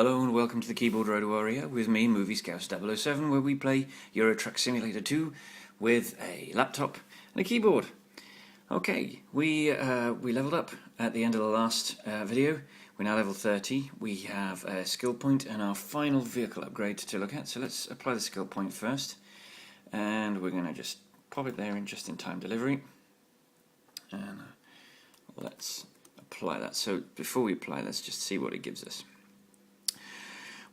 Hello and welcome to the Keyboard Road Warrior with me, Movie Scouse 007, where we play Euro Truck Simulator 2 with a laptop and a keyboard. Okay, we leveled up at the end of the last video. We're now level 30. We have a skill point and our final vehicle upgrade to look at. So let's apply the skill point first. And we're going to just pop it there in just-in-time delivery. And let's apply that. So before we apply, let's just see what it gives us.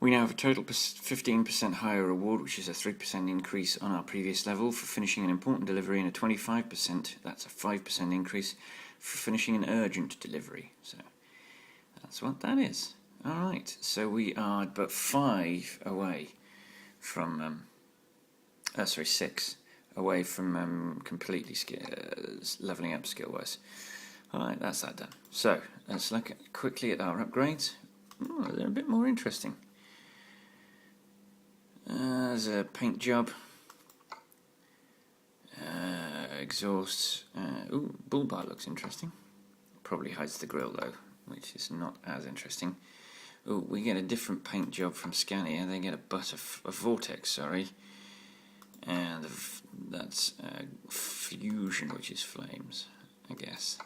We now have a total 15% higher reward, which is a 3% increase on our previous level for finishing an important delivery, and a 25%, that's a 5% increase for finishing an urgent delivery. So that's what that is. Alright, so we are but 5 away from, 6 away from completely levelling up skill-wise. Alright, that's that done. So let's look quickly at our upgrades. Oh, they're a bit more interesting. There's a paint job, exhausts, ooh, bull bar looks interesting. Probably hides the grill though, which is not as interesting. Ooh, we get a different paint job from Scania. They get a vortex, sorry, and that's fusion, which is flames, I guess.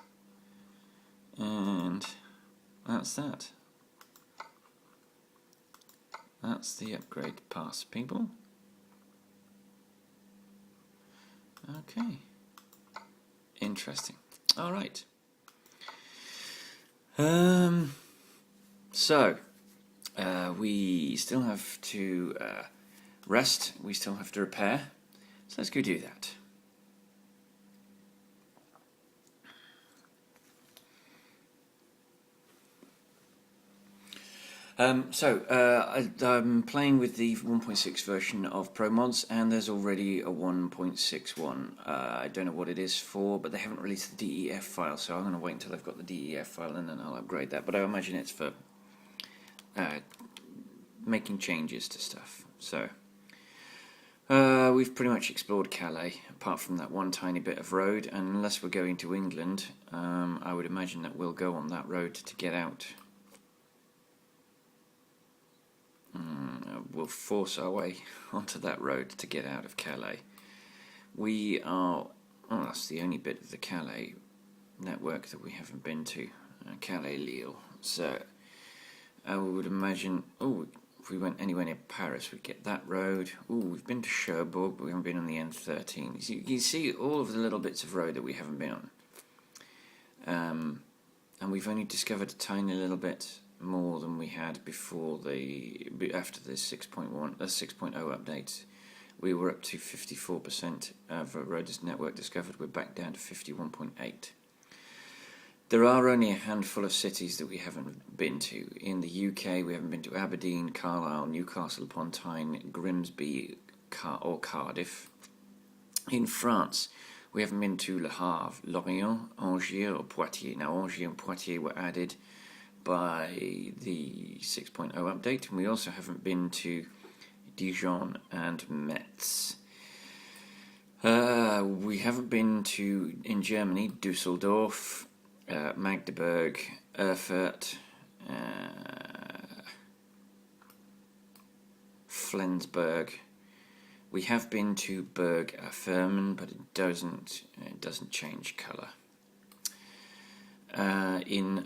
And that's that. That's the upgrade pass, people. Okay. Interesting. Alright. So, we still have to rest. We still have to repair. So let's go do that. I'm playing with the 1.6 version of ProMods, and there's already a 1.61. I don't know what it is for, but they haven't released the DEF file, so I'm going to wait until I've got the DEF file and then I'll upgrade that. But I imagine it's for making changes to stuff. So we've pretty much explored Calais, apart from that one tiny bit of road, and unless we're going to England, I would imagine that we'll go on that road to get out. We'll force our way onto that road to get out of Calais. We are, oh, that's the only bit of the Calais network that we haven't been to, Calais-Lille. So I would imagine, oh, if we went anywhere near Paris, we'd get that road. Oh, we've been to Cherbourg, but we haven't been on the N13. You can see all of the little bits of road that we haven't been on. And we've only discovered a tiny little bit more than we had before after the 6.1 6.0 update. We were up to 54% of road network discovered. We're back down to 51.8. There are only a handful of cities that we haven't been to. In the UK, we haven't been to Aberdeen, Carlisle, Newcastle upon Tyne, Grimsby, or Cardiff. In France, we haven't been to Le Havre, Lorient, Angers, or Poitiers. Now, Angers and Poitiers were added by the 6.0 update, and we also haven't been to Dijon and Metz. We haven't been to, in Germany, Dusseldorf, Magdeburg, Erfurt, Flensburg. We have been to Berg Fermen, but it doesn't change colour. In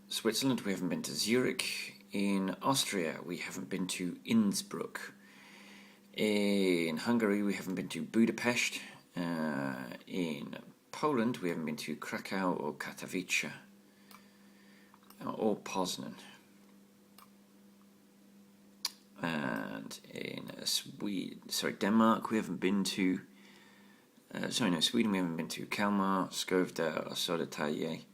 Switzerland, we haven't been to Zurich. In Austria, we haven't been to Innsbruck. In Hungary, we haven't been to Budapest. In Poland, we haven't been to Krakow or Katowice or Poznan. And in Denmark, we haven't been to. Sweden, we haven't been to Kalmar, Skovda, or Södertälje.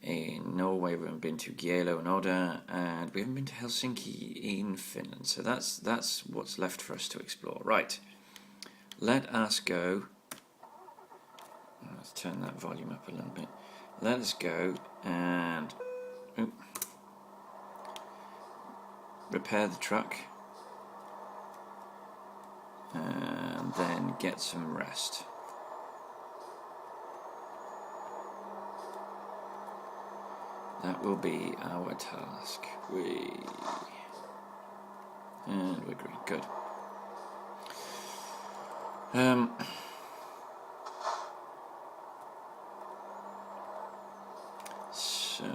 In Norway, we haven't been to Gielo and Odda, and we haven't been to Helsinki in Finland. So that's what's left for us to explore. Right, let us go. Let's turn that volume up a little bit. Let us go and repair the truck, and then get some rest. That will be our task. And we're green. Good. So,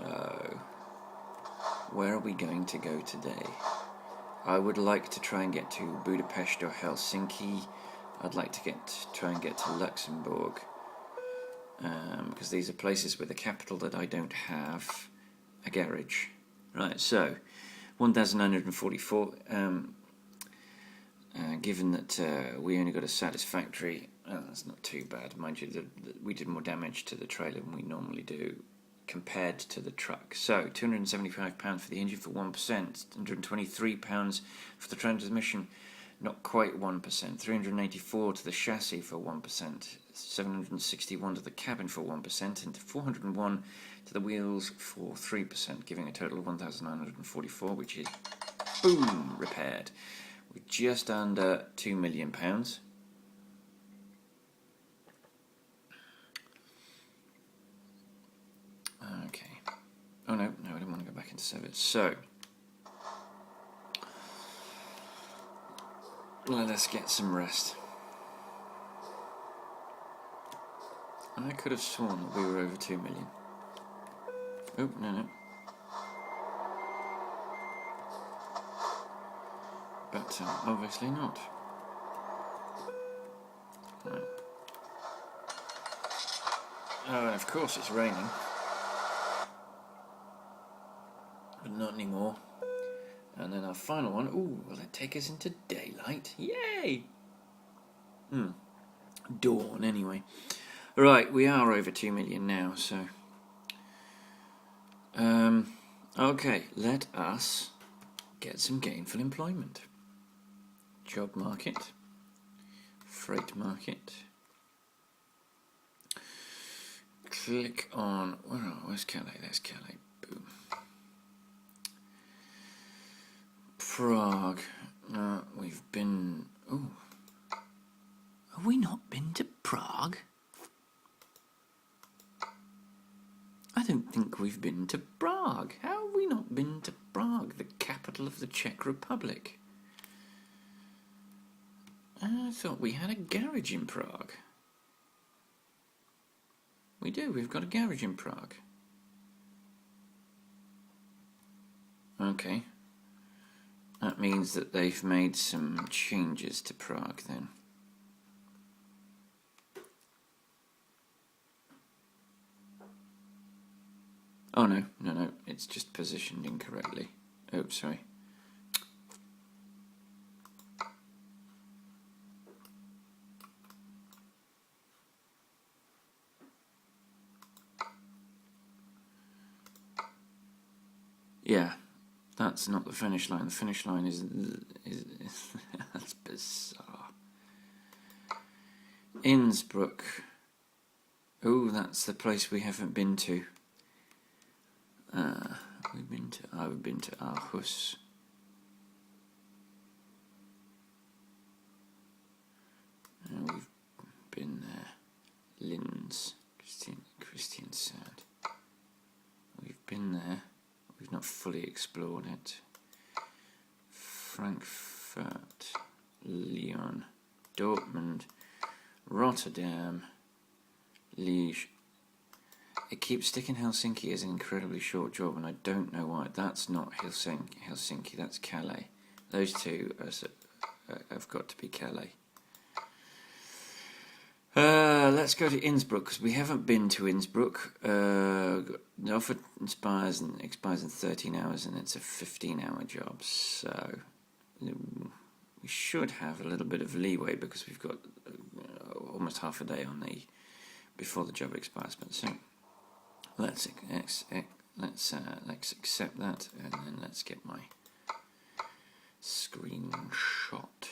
where are we going to go today? I would like to try and get to Budapest or Helsinki. I'd like to try and get to Luxembourg, because these are places with a capital that I don't have a garage. Right, so 1,944. Given that we only got a satisfactory, that's not too bad, mind you. We did more damage to the trailer than we normally do compared to the truck. So £275 for the engine for 1%, £123 for the transmission, not quite 1%, 384 to the chassis for 1%, 761 to the cabin for 1%, and 401 to the wheels for 3%, giving a total of 1,944, which is, boom, repaired. We're just under £2 million. Okay. Oh no, I don't want to go back into service. So, let us get some rest. I could have sworn that we were over 2 million. Oh, no. But obviously not. Right. Oh, and of course it's raining. But not anymore. And then our final one. Ooh, will that take us into daylight? Yay! Dawn, anyway. Right, we are over 2 million now, so... okay, let us get some gainful employment. Job market. Freight market. Click on... where's Calais? There's Calais. Boom. Prague. We've been... Oh. Have we not been to Prague? I don't think we've been to Prague. How have we not been to Prague, the capital of the Czech Republic? I thought we had a garage in Prague. We do, we've got a garage in Prague. Okay. That means that they've made some changes to Prague then. Oh no, it's just positioned incorrectly. Oh, sorry. Yeah, that's not the finish line. The finish line is that's bizarre. Innsbruck. Oh, that's the place we haven't been to. I've been to Aarhus. We've been there. Linz, Kristiansand. We've been there. We've not fully explored it. Frankfurt, Lyon, Dortmund, Rotterdam, Liège. It keeps sticking Helsinki as an incredibly short job, and I don't know why. That's not Helsinki, that's Calais. Those two have got to be Calais. Let's go to Innsbruck, because we haven't been to Innsbruck. The offer expires in 13 hours, and it's a 15-hour job, so we should have a little bit of leeway, because we've got almost half a day on before the job expires. But so let's accept that, and then let's get my screenshot.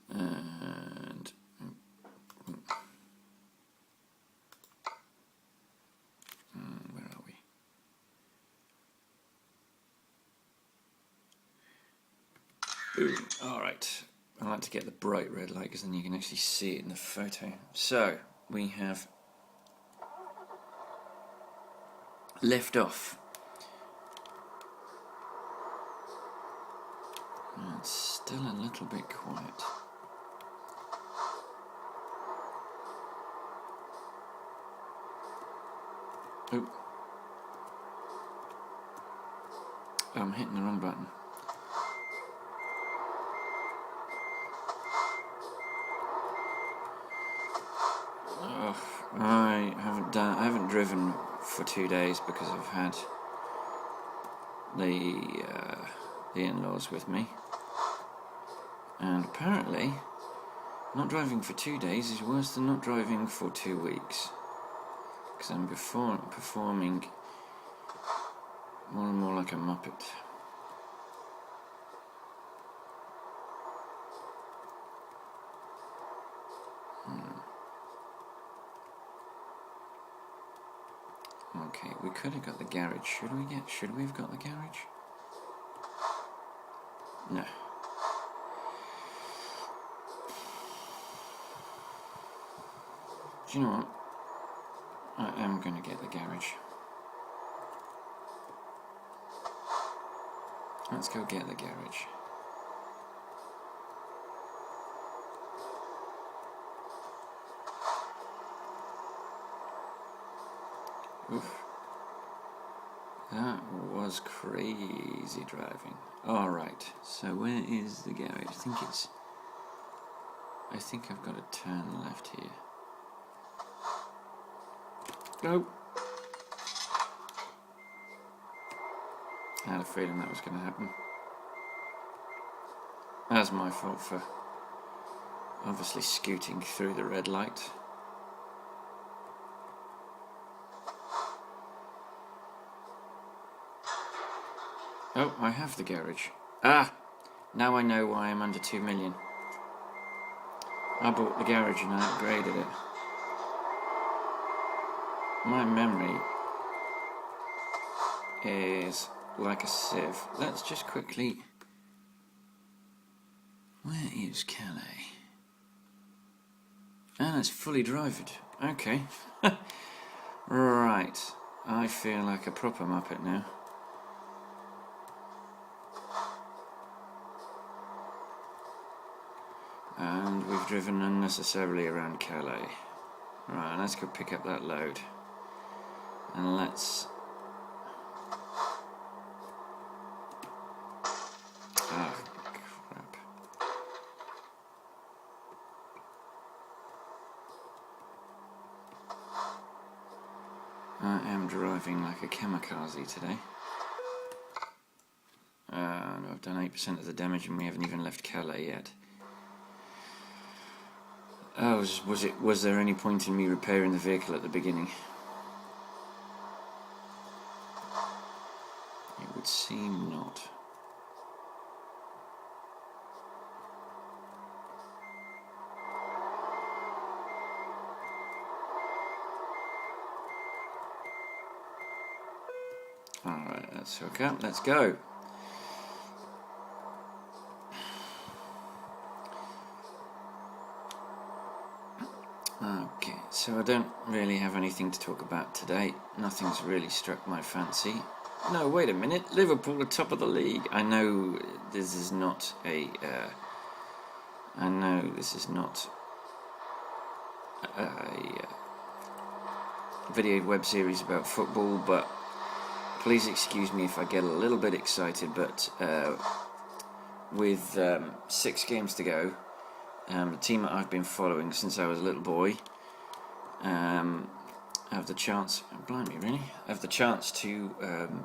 And where are we? Boom. All right. I like to get the bright red light, because then you can actually see it in the photo. So we have left off. It's still a little bit quiet. Oh, I'm hitting the wrong button. Oh, I haven't driven for 2 days because I've had the in-laws with me, and apparently not driving for 2 days is worse than not driving for 2 weeks, because I'm performing more and more like a muppet. Okay, we could have got the garage. Should we have got the garage? No. Do you know what? I am going to get the garage. Let's go get the garage. Oof. That was crazy driving. Alright, so where is the garage? I think I've got to turn left here. Go! I had a feeling that was going to happen. That's my fault for obviously scooting through the red light. Oh, I have the garage. Ah! Now I know why I'm under 2 million. I bought the garage and I upgraded it. My memory is like a sieve. Let's just quickly... Where is Calais? And it's fully driven. Okay. Right. I feel like a proper muppet now. And we've driven unnecessarily around Calais. Right, let's go pick up that load. And let's... Ah, crap. I am driving like a kamikaze today. No, I've done 8% of the damage and we haven't even left Calais yet. Oh, was there any point in me repairing the vehicle at the beginning? It would seem not. Alright, let's hook up, let's go. Okay, so I don't really have anything to talk about today. Nothing's really struck my fancy. No, wait a minute. Liverpool are top of the league. I know this is not a... video web series about football, but please excuse me if I get a little bit excited, but with 6 games to go, the team that I've been following since I was a little boy have the chance, blimey really, have the chance to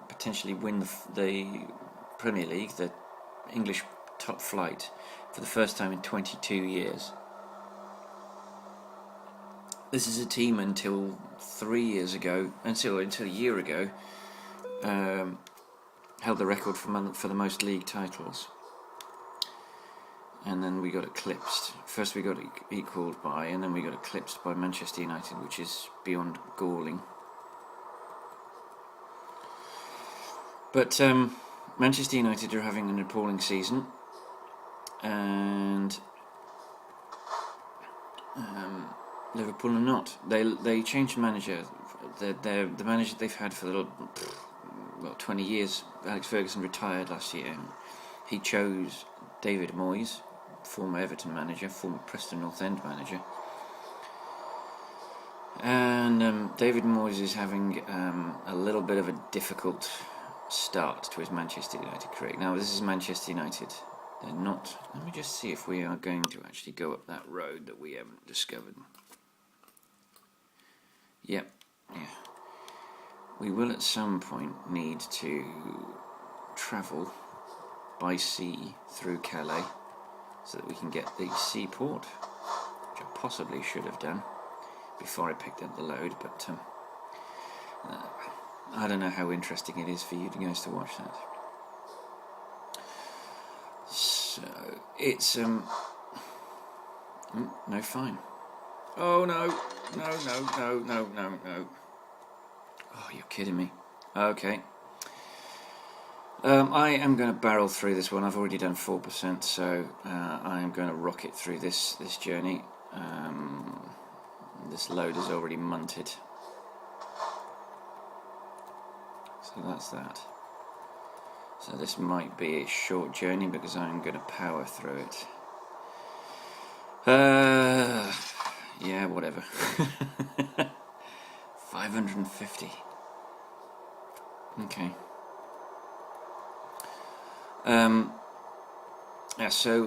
potentially win the Premier League, the English top flight, for the first time in 22 years. This is a team until 3 years ago, until a year ago, held the record for the most league titles. And then we got eclipsed. First we got equalled by, and then we got eclipsed by Manchester United, which is beyond galling. But Manchester United are having an appalling season, and Liverpool are not. They changed manager the manager they've had for 20 years. Alex Ferguson retired last year. He chose David Moyes, former Everton manager, former Preston North End manager. And David Moyes is having a little bit of a difficult start to his Manchester United career. Now, this is Manchester United. They're not... Let me just see if we are going to actually go up that road that we haven't discovered. Yep, yeah. We will at some point need to travel by sea through Calais so that we can get the seaport, which I possibly should have done before I picked up the load, but I don't know how interesting it is for you guys to watch that. So it's no, fine. Oh no. Oh, you're kidding me. Okay. I am going to barrel through this one. I've already done 4%, so I am going to rocket through this journey. This load is already munted. So that's that. So this might be a short journey because I'm going to power through it. Yeah, whatever. 550. Okay. Yeah, so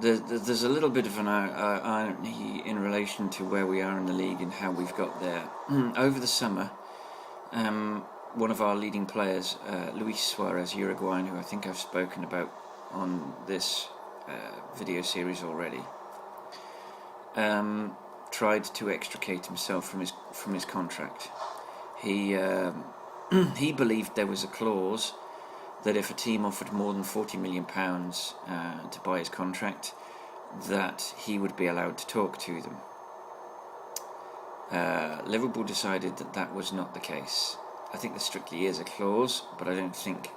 there's a little bit of an irony in relation to where we are in the league and how we've got there. Over the summer, one of our leading players, Luis Suarez, Uruguayan, who I think I've spoken about on this video series already, tried to extricate himself from his contract. He believed there was a clause that if a team offered more than £40 million to buy his contract, that he would be allowed to talk to them. Liverpool decided that that was not the case. I think there strictly is a clause, but I don't think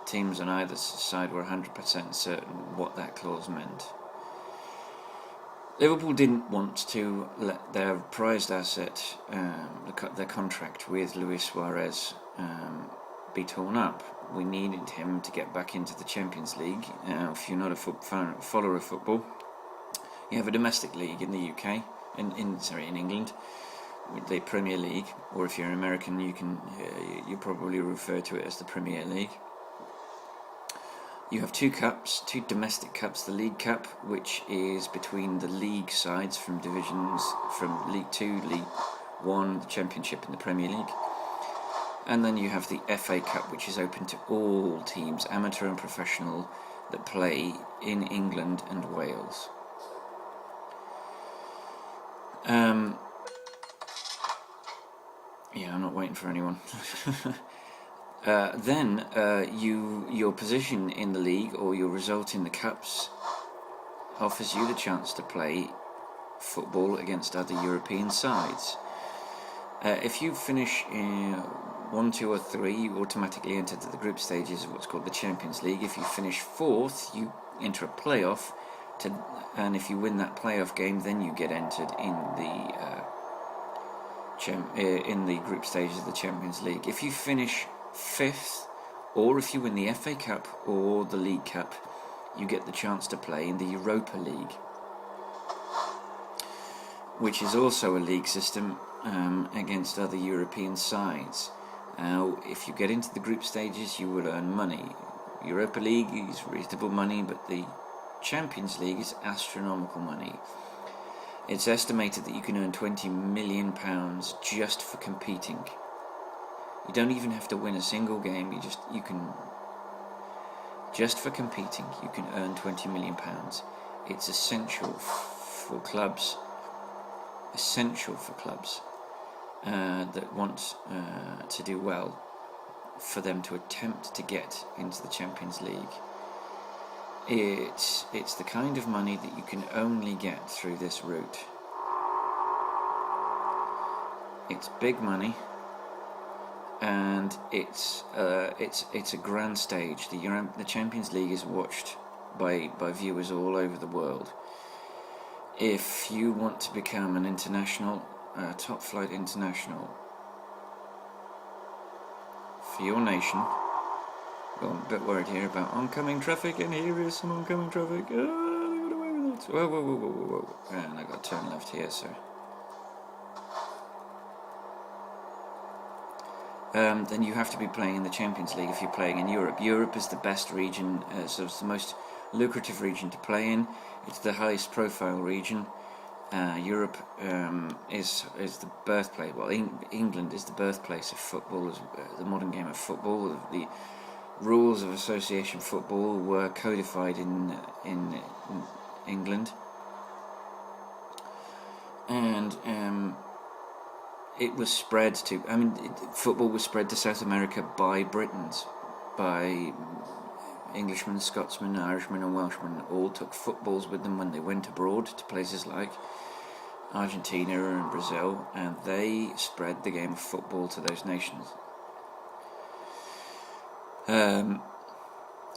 teams on either side were 100% certain what that clause meant. Liverpool didn't want to let their prized asset, their contract with Luis Suarez, be torn up. We needed him to get back into the Champions League. If you're not a follower of football, you have a domestic league in the UK, in England, with the Premier League, or if you're an American, you probably refer to it as the Premier League. You have two cups, two domestic cups: the League Cup, which is between the league sides from divisions from League 2, League 1, the Championship and the Premier League. And then you have the FA Cup, which is open to all teams, amateur and professional, that play in England and Wales. Yeah, I'm not waiting for anyone. Then your position in the league or your result in the cups offers you the chance to play football against other European sides. If you finish in 1, 2 or 3, you automatically enter the group stages of what's called the Champions League. If you finish 4th, you enter a playoff, and if you win that playoff game, then you get entered in the group stages of the Champions League. If you finish 5th, or if you win the FA Cup or the League Cup, you get the chance to play in the Europa League, which is also a league system against other European sides. Now, if you get into the group stages, you will earn money. Europa League is reasonable money, but the Champions League is astronomical money. It's estimated that you can earn £20 million just for competing. You don't even have to win a single game. Just for competing, you can earn £20 million. It's essential for clubs that want to do well, for them to attempt to get into the Champions League. It's the kind of money that you can only get through this route. It's big money, and it's a grand stage. The Champions League is watched by viewers all over the world. If you want to become an international, top flight international for your nation. Well, I'm a bit worried here about oncoming traffic, and here is some oncoming traffic. Oh, I got away with it. Whoa, whoa, whoa, whoa, whoa, whoa. And I got to turn left here, so. Then you have to be playing in the Champions League if you're playing in Europe. Europe is the best region, so it's the most lucrative region to play in. It's the highest profile region. Europe is the birthplace. Well, England is the birthplace of football, the modern game of football. The rules of association football were codified in England, and it was spread to. Football was spread to South America by Britons, by Englishmen, Scotsmen, Irishmen, and Welshmen. All took footballs with them when they went abroad to places like Argentina and Brazil, and they spread the game of football to those nations.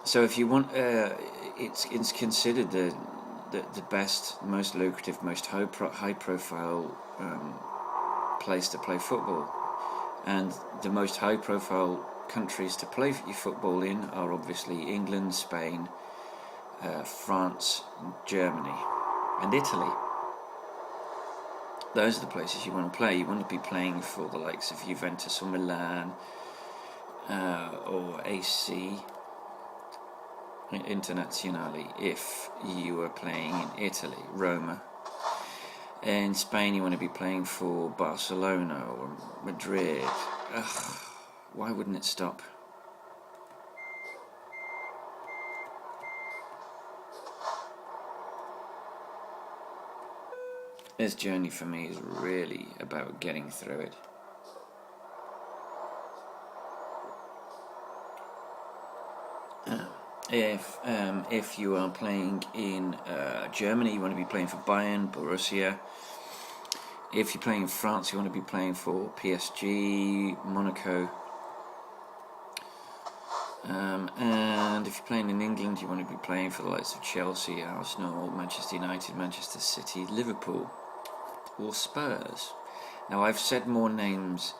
So if you want, it's considered the best, most lucrative, most high profile place to play football, and the most high profile countries to play football in are obviously England, Spain, France, Germany, and Italy. Those are the places you want to play. You want to be playing for the likes of Juventus or Milan, or AC Internazionale if you are playing in Italy, Roma. In Spain you want to be playing for Barcelona or Madrid. Ugh, why wouldn't it stop? This journey for me is really about getting through it. If you are playing in Germany, you want to be playing for Bayern, Borussia. If you're playing in France, you want to be playing for PSG, Monaco. And if you're playing in England, you want to be playing for the likes of Chelsea, Arsenal, Manchester United, Manchester City, Liverpool, or Spurs. Now, I've said more names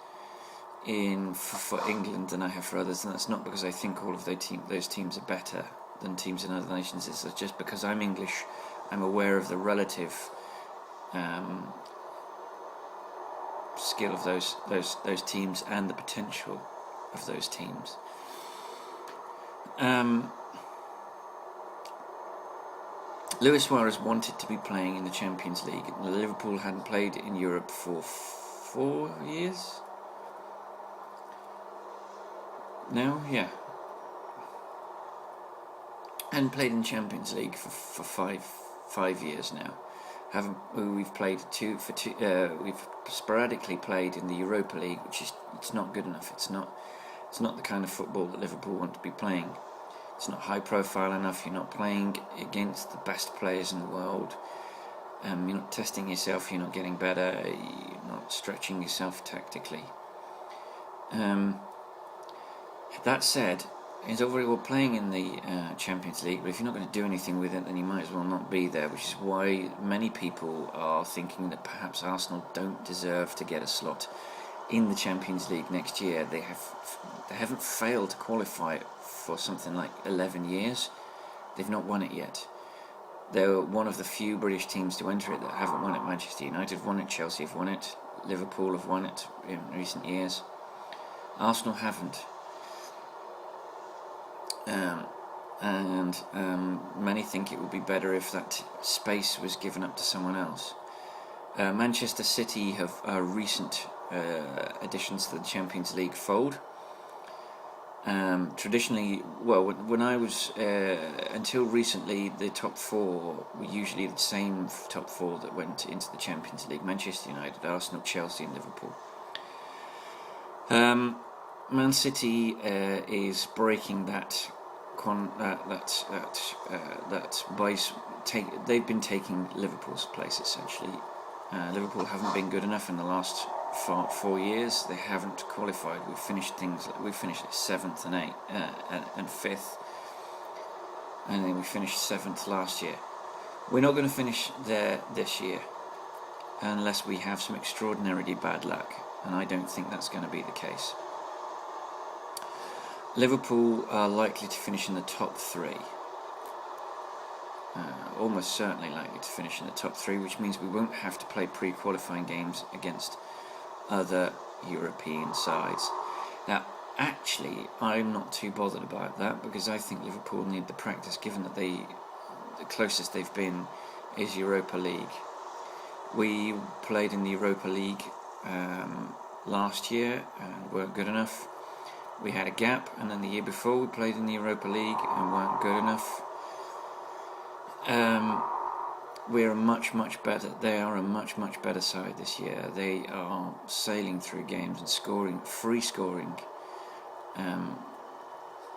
for England than I have for others, and that's not because I think all of those teams are better than teams in other nations. It's just because I'm English. I'm aware of the relative skill of those teams and the potential of those teams. Luis Suarez wanted to be playing in the Champions League. Liverpool hadn't played in Europe for 4 years. No, yeah. And played in Champions League for five years now. We've played we've sporadically played in the Europa League, which it's not good enough. It's not the kind of football that Liverpool want to be playing. It's not high profile enough. You're not playing against the best players in the world. You're not testing yourself. You're not getting better. You're not stretching yourself tactically. That said, it's all very well playing in the Champions League, but if you're not going to do anything with it, then you might as well not be there, which is why many people are thinking that perhaps Arsenal don't deserve to get a slot in the Champions League next year. They haven't failed to qualify for something like 11 years. They've not won it yet. They're one of the few British teams to enter it that haven't won it. Manchester United have won it, Chelsea have won it, Liverpool have won it in recent years. Arsenal haven't. And many think it would be better if that space was given up to someone else. Manchester City have recent additions to the Champions League fold. Traditionally, when I was until recently, the top four were usually the same top four that went into the Champions League: Manchester United, Arsenal, Chelsea, and Liverpool. Man City is breaking that they've been taking Liverpool's place essentially. Liverpool haven't been good enough in the last 4 years. They haven't qualified. We finished 7th and 8th and 5th, and then we finished 7th last year. We're not going to finish there this year. unless we have some extraordinarily bad luck, and I don't think that's going to be the case. Liverpool are likely to finish in the top three. Almost certainly likely to finish in the top three, which means we won't have to play pre-qualifying games against other European sides. Now, actually, I'm not too bothered about that, because I think Liverpool need the practice, given that the closest they've been is Europa League. We played in the Europa League last year and weren't good enough. We had a gap, and then the year before we played in the Europa League and weren't good enough. We're a much better. They are a much better side this year. They are sailing through games and scoring, free scoring,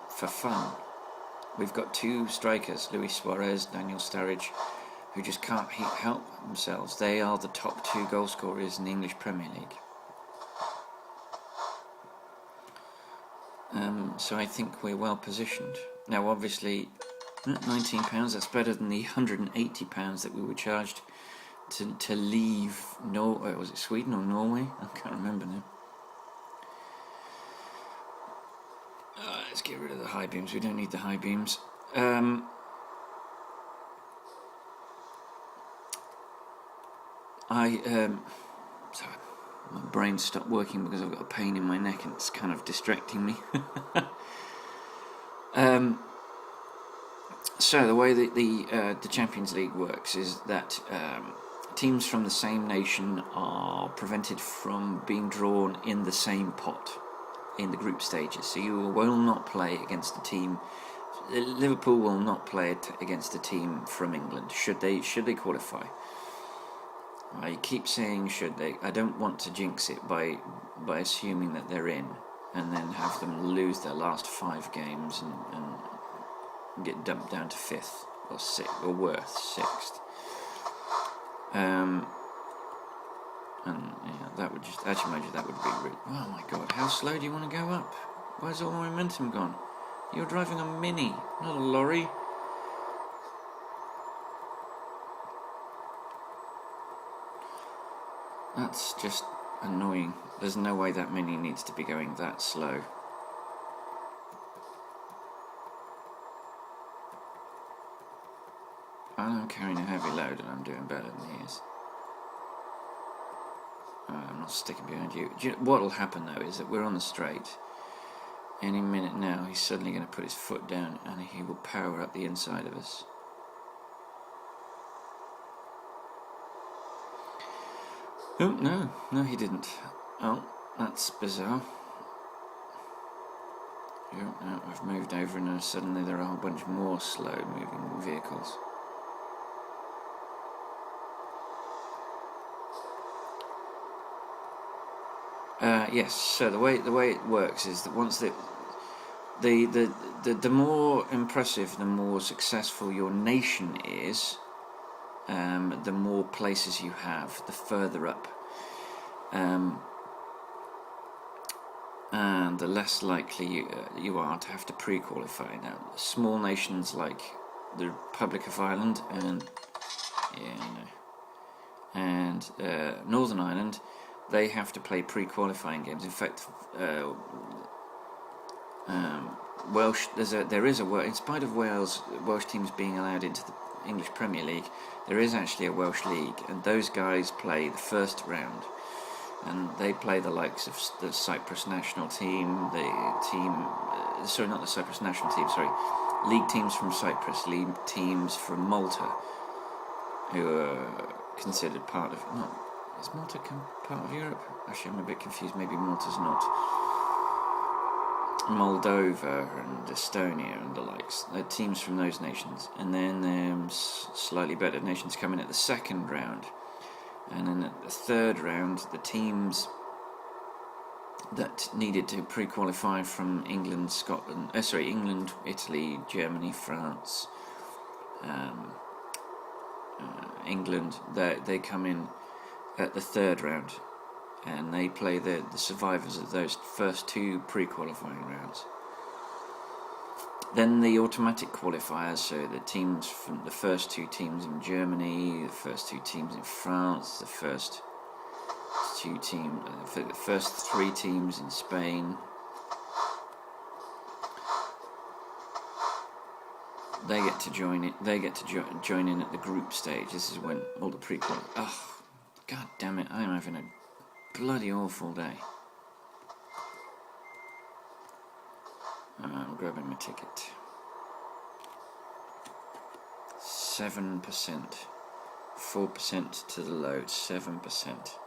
for fun. We've got two strikers, Luis Suarez, Daniel Sturridge, who just can't help themselves. They are the top two goal scorers in the English Premier League. So I think we're well positioned. Now, obviously, £19, that's better than the £180 that we were charged to leave was it Sweden or Norway? I can't remember now. Let's get rid of the high beams. We don't need the high beams. Sorry, my brain stopped working because I've got a pain in my neck and it's kind of distracting me. So the way that the Champions League works is that teams from the same nation are prevented from being drawn in the same pot in the group stages. So you will not play against a team. Liverpool will not play against a team from England should they qualify. I keep saying should they. I don't want to jinx it by assuming that they're in and then have them lose their last 5 games and get dumped down to 5th or 6th or worse 6th. And yeah, that would just actually imagine that would be really. Oh my God! How slow do you want to go up? Where's all the momentum gone? You're driving a Mini, not a lorry. That's just annoying. There's no way that Mini needs to be going that slow. I'm carrying a heavy load and I'm doing better than he is. I'm not sticking behind you. What will happen though is that we're on the straight. Any minute now he's suddenly going to put his foot down and he will power up the inside of us. Oh, no he didn't. Oh, that's bizarre. Oh, no, I've moved over and now suddenly there are a whole bunch more slow moving vehicles. Yes. So the way it works is that once the more impressive, the more successful your nation is, the more places you have, the further up, and the less likely you are to have to pre-qualify. Now, small nations like the Republic of Ireland and Northern Ireland, they have to play pre-qualifying games. In fact, Welsh. There is a in spite of Welsh teams being allowed into the English Premier League, there is actually a Welsh league, and those guys play the first round, and they play the likes of the Cyprus national team, not the Cyprus national team. League teams from Cyprus, league teams from Malta, who are considered part of. Is Malta part of Europe? Actually, I'm a bit confused. Maybe Malta's not. Moldova and Estonia and the likes. They're teams from those nations. And then slightly better nations come in at the second round. And then at the third round, the teams that needed to pre-qualify from England, Italy, Germany, France, England, they come in at the third round, and they play the survivors of those first 2 pre-qualifying rounds. Then the automatic qualifiers, so the teams from the first two teams in Germany, the first two teams in France, the first three teams in Spain. They get to join it. They get to join in at the group stage. This is when all the pre-qual. Oh, god damn it! I'm having a bloody awful day. I'm grabbing my ticket. 7%, 4% to the load, 7%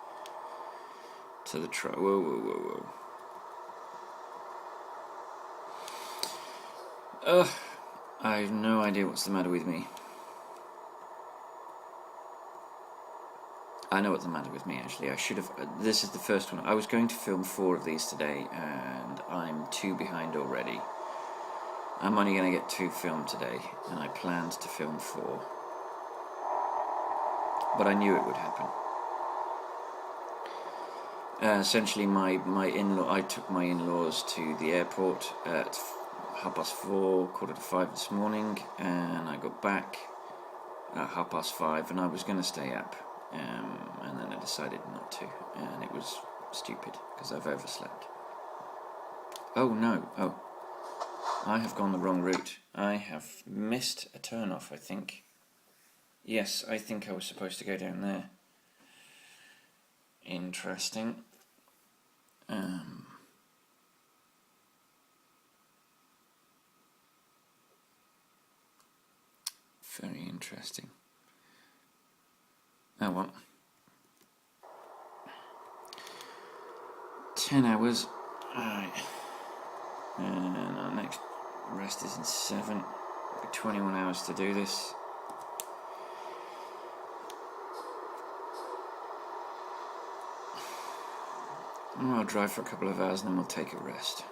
to the try. Whoa, whoa, whoa, whoa. I have no idea what's the matter with me. I know what's the matter with me, actually. I should have... this is the first one. I was going to film 4 of these today, and I'm 2 behind already. I'm only going to get 2 filmed today, and I planned to film 4. But I knew it would happen. Essentially, I took my in-laws to the airport at 4:30, 4:45 this morning, and I got back at 5:30, and I was going to stay up. And then I decided not to, and it was stupid because I've overslept. Oh no, I have gone the wrong route. I have missed a turn-off, I think. Yes, I think I was supposed to go down there. Interesting. Very interesting. Oh well. 10 hours. Alright. And our next rest is in 7. It'll be 21 hours to do this. And I'll drive for a couple of hours and then we'll take a rest.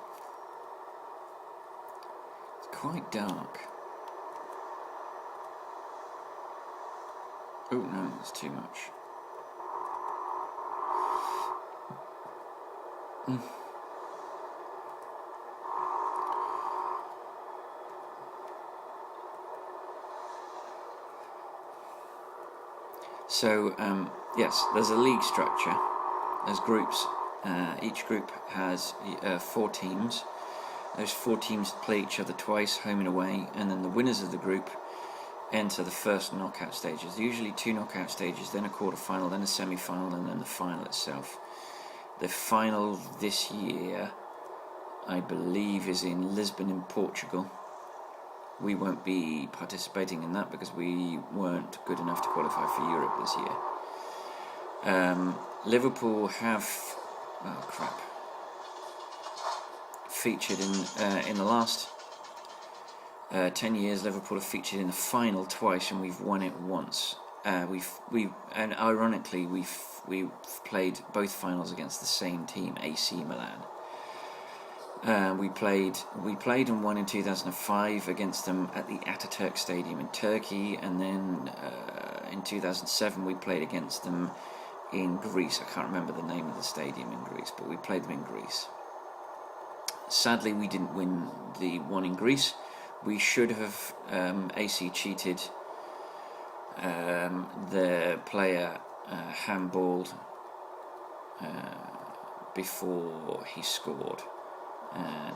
It's quite dark. Oh no, that's too much. So, yes, there's a league structure. There's groups. Each group has 4 teams. Those 4 teams play each other twice, home and away, and then the winners of the group enter the first knockout stages. Usually 2 knockout stages, then a quarter-final, then a semi-final, and then the final itself. The final this year, I believe, is in Lisbon in Portugal. We won't be participating in that because we weren't good enough to qualify for Europe this year. Liverpool have... oh crap. Featured in the last 10 years, Liverpool have featured in the final twice, and we've won it once. And ironically, we've played both finals against the same team, AC Milan. We played and won in 2005 against them at the Ataturk Stadium in Turkey, and then in 2007 we played against them in Greece. I can't remember the name of the stadium in Greece, but we played them in Greece. Sadly, we didn't win the one in Greece. We should have AC cheated. The player handballed before he scored.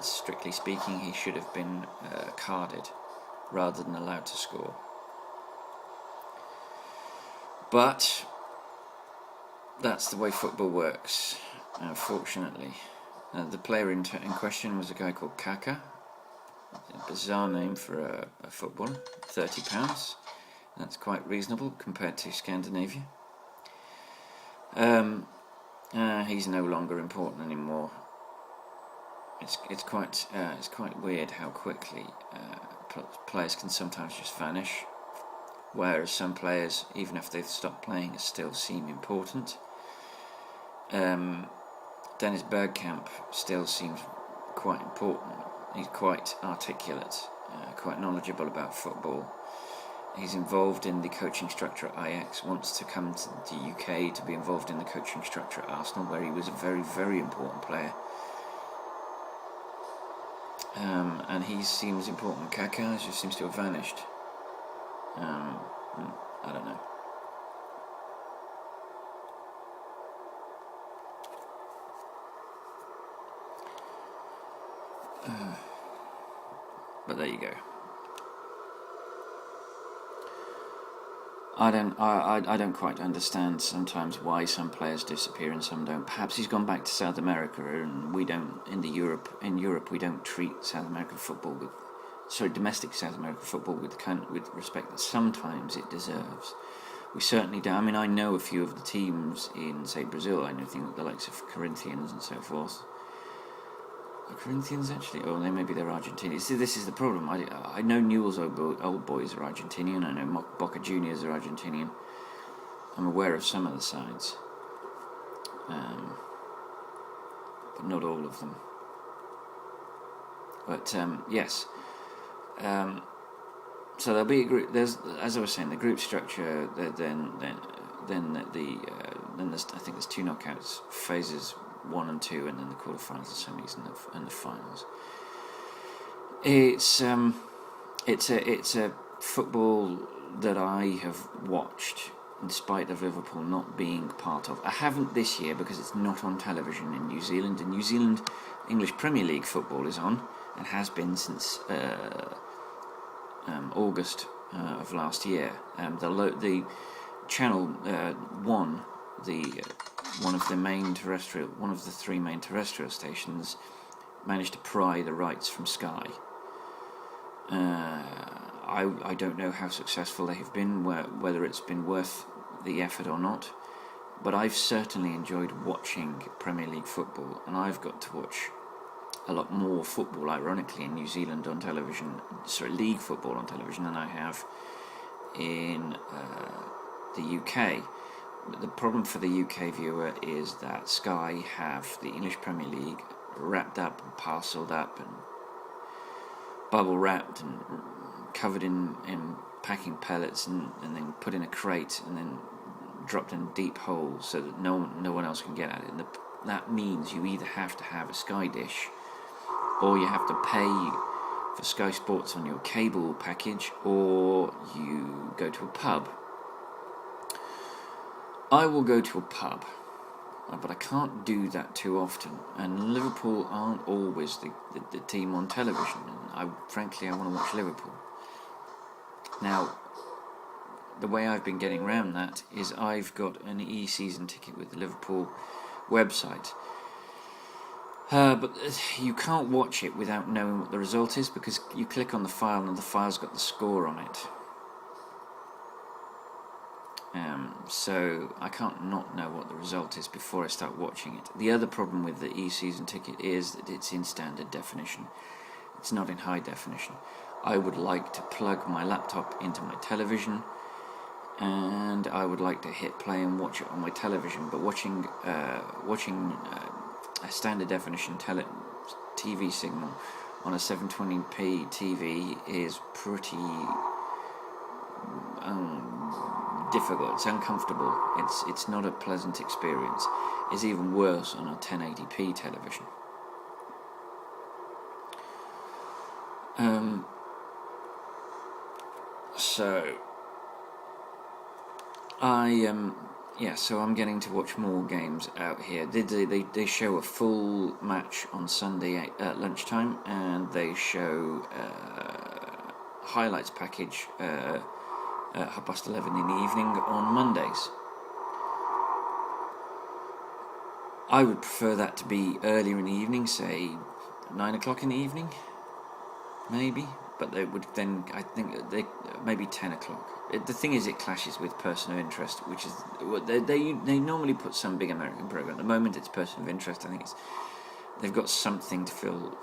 Strictly speaking, he should have been carded rather than allowed to score. But that's the way football works, unfortunately. The player in question was a guy called Kaka. A bizarre name for a footballer. £30. That's quite reasonable compared to Scandinavia. He's no longer important anymore. It's quite weird how quickly players can sometimes just vanish, whereas some players, even if they've stopped playing, still seem important. Dennis Bergkamp still seems quite important. He's quite articulate, quite knowledgeable about football. He's involved in the coaching structure at Ajax, wants to come to the UK to be involved in the coaching structure at Arsenal, where he was a very, very important player. and he seems important. Kaká just seems to have vanished. I don't know. But there you go. I don't quite understand sometimes why some players disappear and some don't. Perhaps he's gone back to South America, and we don't. In Europe, we don't treat South American football with, domestic South American football with respect that sometimes it deserves. We certainly do. I mean, I know a few of the teams in, say, Brazil. I know the likes of Corinthians and so forth. Are Corinthians actually? Oh, they're Argentinians. See, this is the problem. I know Newell's old boys are Argentinian. I know Boca Juniors are Argentinian. I'm aware of some of the sides, but not all of them. But yes. So there'll be a group. There's, as I was saying, the group structure. Then there's, I think there's 2 knockouts phases. 1 and 2, and then the quarterfinals, the semis, and the finals. It's a football that I have watched in spite of Liverpool not being part of. I haven't this year because it's not on television in New Zealand. In New Zealand, English Premier League football is on and has been since August of last year. The channel 1, one of the 3 main terrestrial stations, managed to pry the rights from Sky. I don't know how successful they have been, whether it's been worth the effort or not, but I've certainly enjoyed watching Premier League football, and I've got to watch a lot more football, ironically, in New Zealand on television, league football on television, than I have in the UK. The problem for the UK viewer is that Sky have the English Premier League wrapped up and parcelled up and bubble wrapped and covered in packing pellets and then put in a crate and then dropped in deep holes so that no one else can get at it. And that means you either have to have a Sky dish, or you have to pay for Sky Sports on your cable package, or you go to a pub. I will go to a pub, but I can't do that too often, and Liverpool aren't always the team on television, and frankly I want to watch Liverpool. Now, the way I've been getting around that is I've got an e-season ticket with the Liverpool website, but you can't watch it without knowing what the result is, because you click on the file and the file's got the score on it. So I can't not know what the result is before I start watching it. The other problem with the e-season ticket is that it's in standard definition. It's not in high definition. I would like to plug my laptop into my television, and I would like to hit play and watch it on my television. But watching a standard definition TV signal on a 720p TV is pretty difficult. It's uncomfortable. It's not a pleasant experience. It's even worse on a 1080p television. So I'm getting to watch more games out here. They show a full match on Sunday at lunchtime, and they show highlights package at 11:30 in the evening on Mondays. I would prefer that to be earlier in the evening, say 9 o'clock in the evening, maybe. But they would then, I think, maybe 10 o'clock. The thing is, it clashes with Person of Interest, which is they normally put some big American program. At the moment, it's Person of Interest. I think they've got something to fill,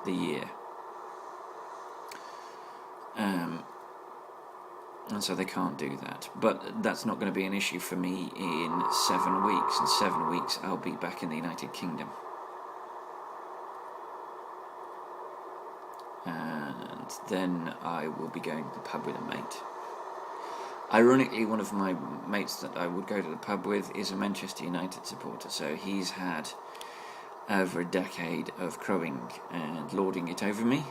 the year. And so they can't do that. But that's not going to be an issue for me in 7 weeks. In 7 weeks, I'll be back in the United Kingdom. And then I will be going to the pub with a mate. Ironically, one of my mates that I would go to the pub with is a Manchester United supporter, so he's had over a decade of crowing and lording it over me.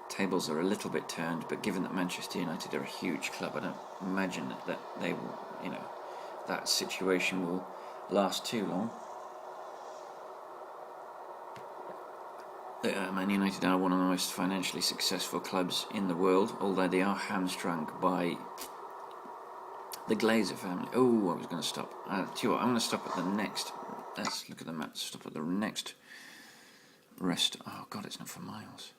Tables are a little bit turned, but given that Manchester United are a huge club, I don't imagine that they will, that situation will last too long. Man United are one of the most financially successful clubs in the world, although they are hamstrung by the Glazer family. Oh, I was going to stop. Tell you what, I'm going to stop at the next. Let's look at the map. Stop at the next rest. Oh God, it's not for miles.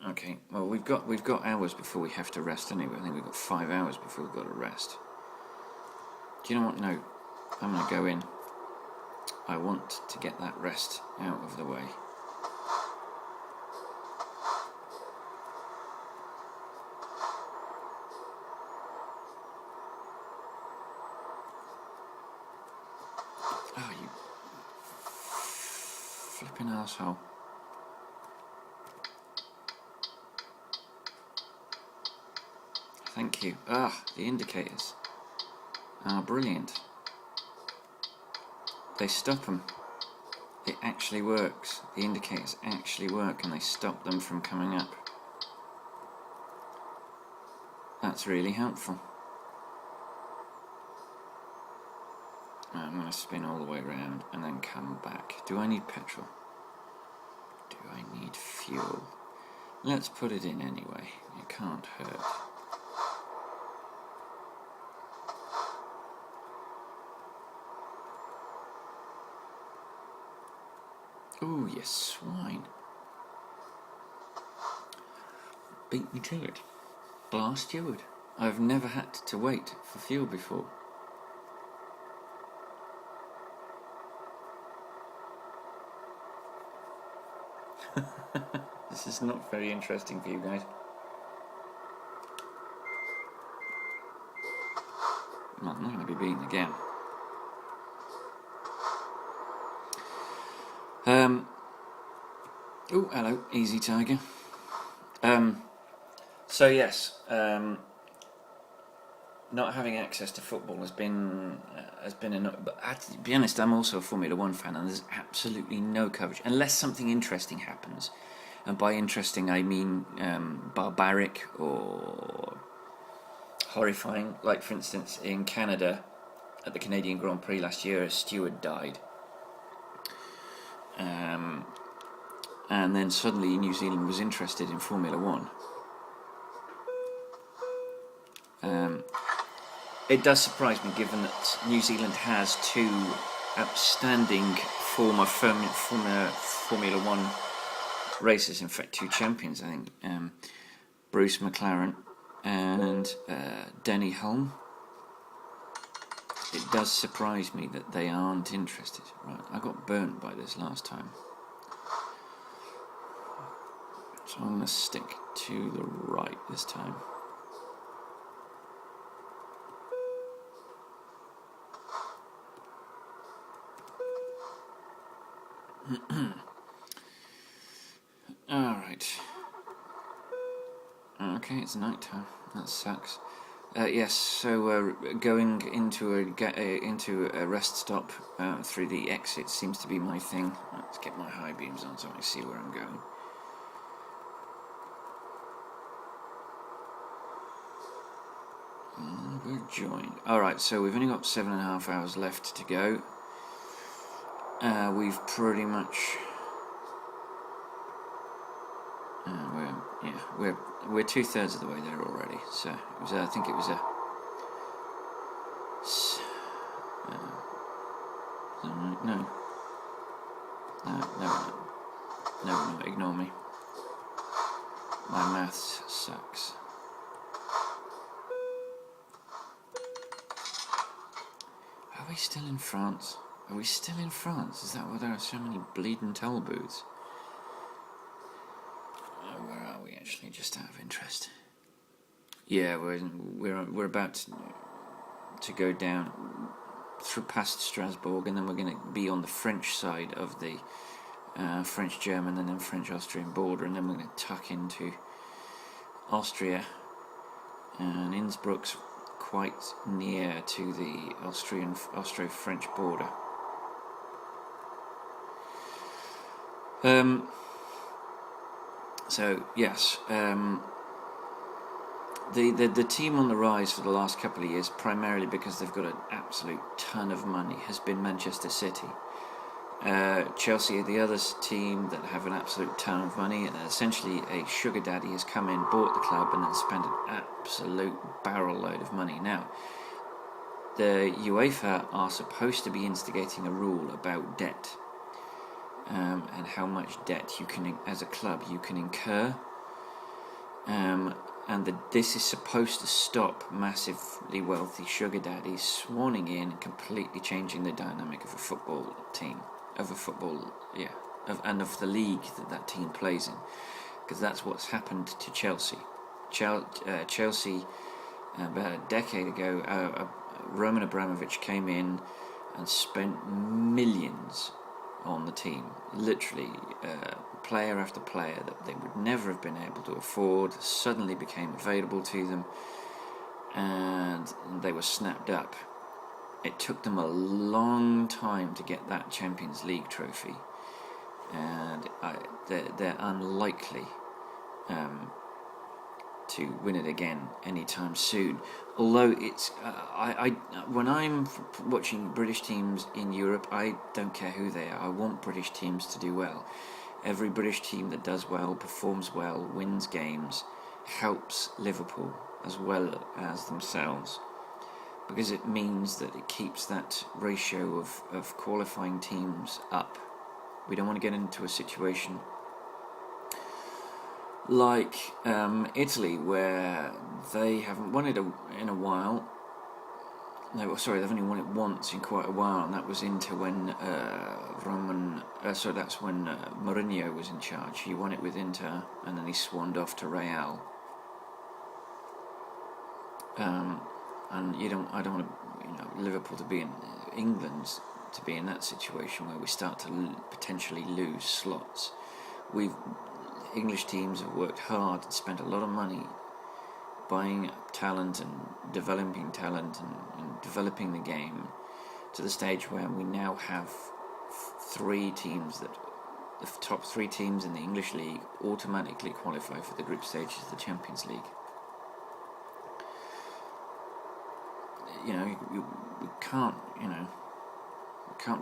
Okay. Well, we've got hours before we have to rest anyway. I think we've got 5 hours before we've got to rest. Do you know what? No, I'm going to go in. I want to get that rest out of the way. Oh, you flipping arsehole. Thank you. The indicators are brilliant. They stop them. It actually works. The indicators actually work and they stop them from coming up. That's really helpful. I'm going to spin all the way around and then come back. Do I need petrol? Do I need fuel? Let's put it in anyway. It can't hurt. Oh, you swine. Beat me to it. Blast you would. I've never had to wait for fuel before. This is not very interesting for you guys. Well, I'm not going to be beaten again. Oh, hello, easy tiger. So yes, not having access to football has been enough. But to be honest, I'm also a Formula One fan, and there's absolutely no coverage unless something interesting happens. And by interesting, I mean barbaric or horrifying. Like for instance, in Canada, at the Canadian Grand Prix last year, a steward died. And then suddenly New Zealand was interested in Formula One. It does surprise me, given that New Zealand has two outstanding former Formula One racers. In fact, two champions, I think. Bruce McLaren and Denny Hulme. It does surprise me that they aren't interested. Right, I got burnt by this last time. So I'm going to stick to the right this time. Alright. Okay, it's night time. That sucks. Yes, so going into a rest stop through the exit seems to be my thing. Let's get my high beams on so I see where I'm going. We're joined. Alright, so we've only got 7.5 hours left to go. We've pretty much... we're 2/3 of the way there already. So it was, I think it was a... No. No, ignore me. My maths sucks. Are we still in France? Are we still in France? Is that why there are so many bleeding toll booths? Where are we actually? Just out of interest. Yeah, we're about to go down through past Strasbourg, and then we're going to be on the French side of the French-German and then French-Austrian border, and then we're going to tuck into Austria, and Innsbruck's quite near to the Austro-French border. So yes, the team on the rise for the last couple of years, primarily because they've got an absolute ton of money, has been Manchester City. Chelsea are the other team that have an absolute ton of money, and essentially a sugar daddy has come in, bought the club, and then spent an absolute barrel load of money. Now, the UEFA are supposed to be instigating a rule about debt, and how much debt you can, as a club, you can incur, and this is supposed to stop massively wealthy sugar daddies swanning in and completely changing the dynamic of a football team, and of the league that team plays in, because that's what's happened to Chelsea. Chelsea, about a decade ago, Roman Abramovich came in and spent millions on the team, literally player after player that they would never have been able to afford suddenly became available to them, and they were snapped up. It took them a long time to get that Champions League trophy, and they're unlikely to win it again anytime soon. Although it's when I'm watching British teams in Europe, I don't care who they are. I want British teams to do well. Every British team that does well, performs well, wins games, helps Liverpool as well as themselves, because it means that it keeps that ratio of qualifying teams up. We don't want to get into a situation like Italy, where they haven't won it in a while. No, sorry, they've only won it once in quite a while, and that was into when that's when Mourinho was in charge. He won it with Inter, and then he swanned off to Real. And I don't want Liverpool to be in England to be in that situation where we start to potentially lose slots. English teams have worked hard and spent a lot of money buying talent and developing talent and developing the game to the stage where we now have the top three teams in the English league automatically qualify for the group stages of the Champions League. We can't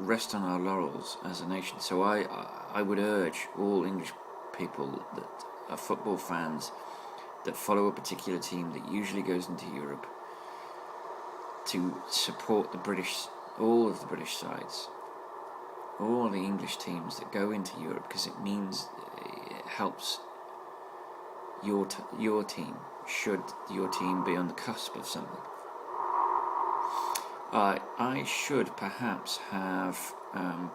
rest on our laurels as a nation. So I would urge all English people that are football fans that follow a particular team that usually goes into Europe to support all of the British sides, all the English teams that go into Europe, because it means it helps your team, should your team be on the cusp of something. I should perhaps have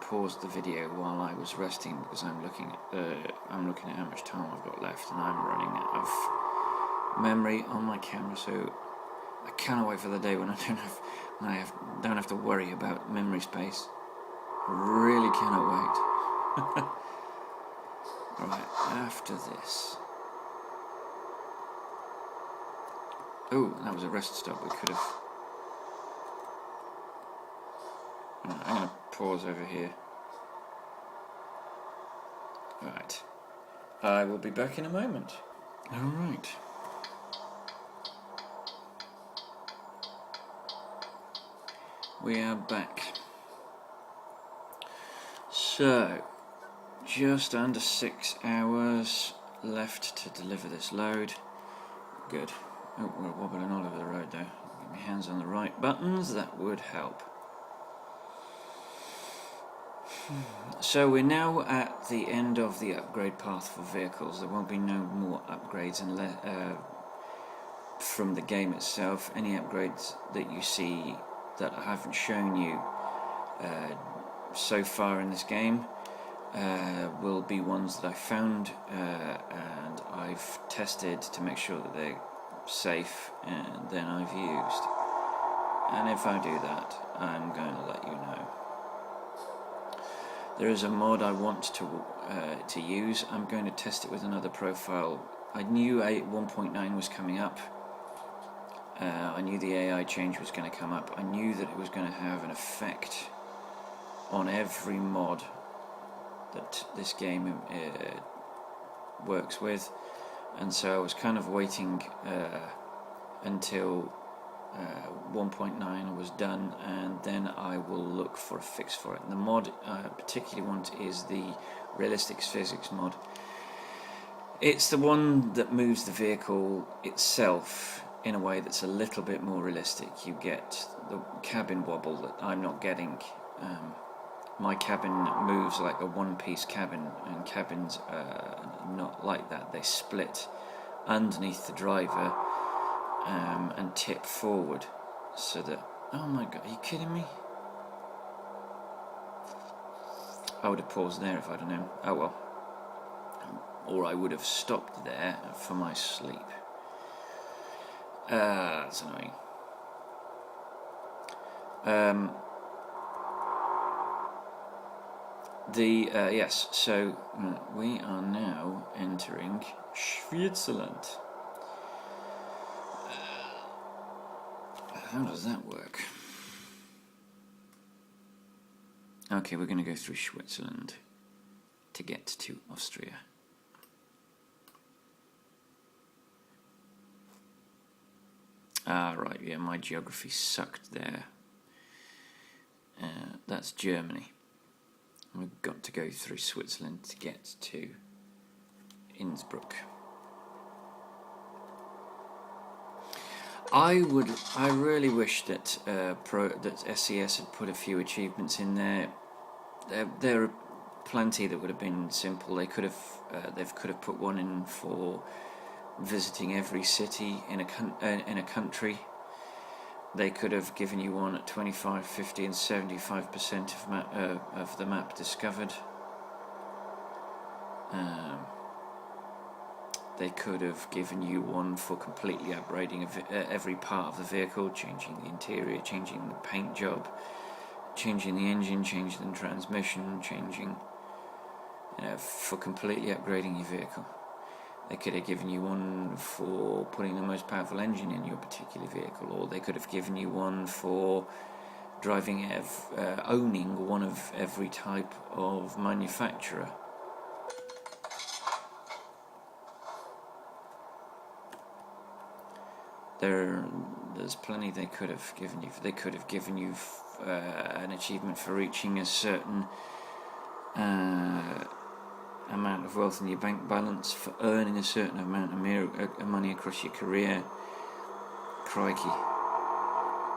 paused the video while I was resting, because I'm looking at how much time I've got left, and I'm running out of memory on my camera. So I cannot wait for the day when I don't have to worry about memory space. Really cannot wait. Right, after this. Oh, that was a rest stop. We could have. I'm going to pause over here. Right. I will be back in a moment. Alright. We are back. So, just under 6 hours left to deliver this load. Good. Oh, we're wobbling all over the road though. Get my hands on the right buttons, that would help. So we're now at the end of the upgrade path for vehicles. There won't be no more upgrades from the game itself. Any upgrades that you see that I haven't shown you so far in this game will be ones that I found and I've tested to make sure that they're safe, and then I've used. And if I do that, I'm going to let you know. There is a mod I want to use. I'm going to test it with another profile. I knew 1.9 was coming up. I knew the AI change was going to come up. I knew that it was going to have an effect on every mod that this game works with, and so I was kind of waiting until 1.9 was done, and then I will look for a fix for it. And the mod I particularly want is the realistic physics mod. It's the one that moves the vehicle itself in a way that's a little bit more realistic. You get the cabin wobble that I'm not getting. My cabin moves like a one-piece cabin, and cabins are not like that. They split underneath the driver and tip forward, so that... Oh my god, are you kidding me? I would have paused there if I'd have known. Oh well. Or I would have stopped there for my sleep. That's annoying. Yes, so we are now entering Switzerland. How does that work? Okay, we're going to go through Switzerland to get to Austria. Right, yeah, my geography sucked there. That's Germany. We've got to go through Switzerland to get to Innsbruck. I really wish that that SES had put a few achievements in there. There are plenty that would have been simple. They could have put one in for visiting every city in a country. They could have given you one at 25, 50 and 75% of the map discovered. They could have given you one for completely upgrading every part of the vehicle, changing the interior, changing the paint job, changing the engine, changing the transmission, for completely upgrading your vehicle. They could have given you one for putting the most powerful engine in your particular vehicle, or they could have given you one for driving, owning one of every type of manufacturer. There's plenty they could have given you. They could have given you an achievement for reaching a certain amount of wealth in your bank balance, for earning a certain amount of money across your career. Crikey.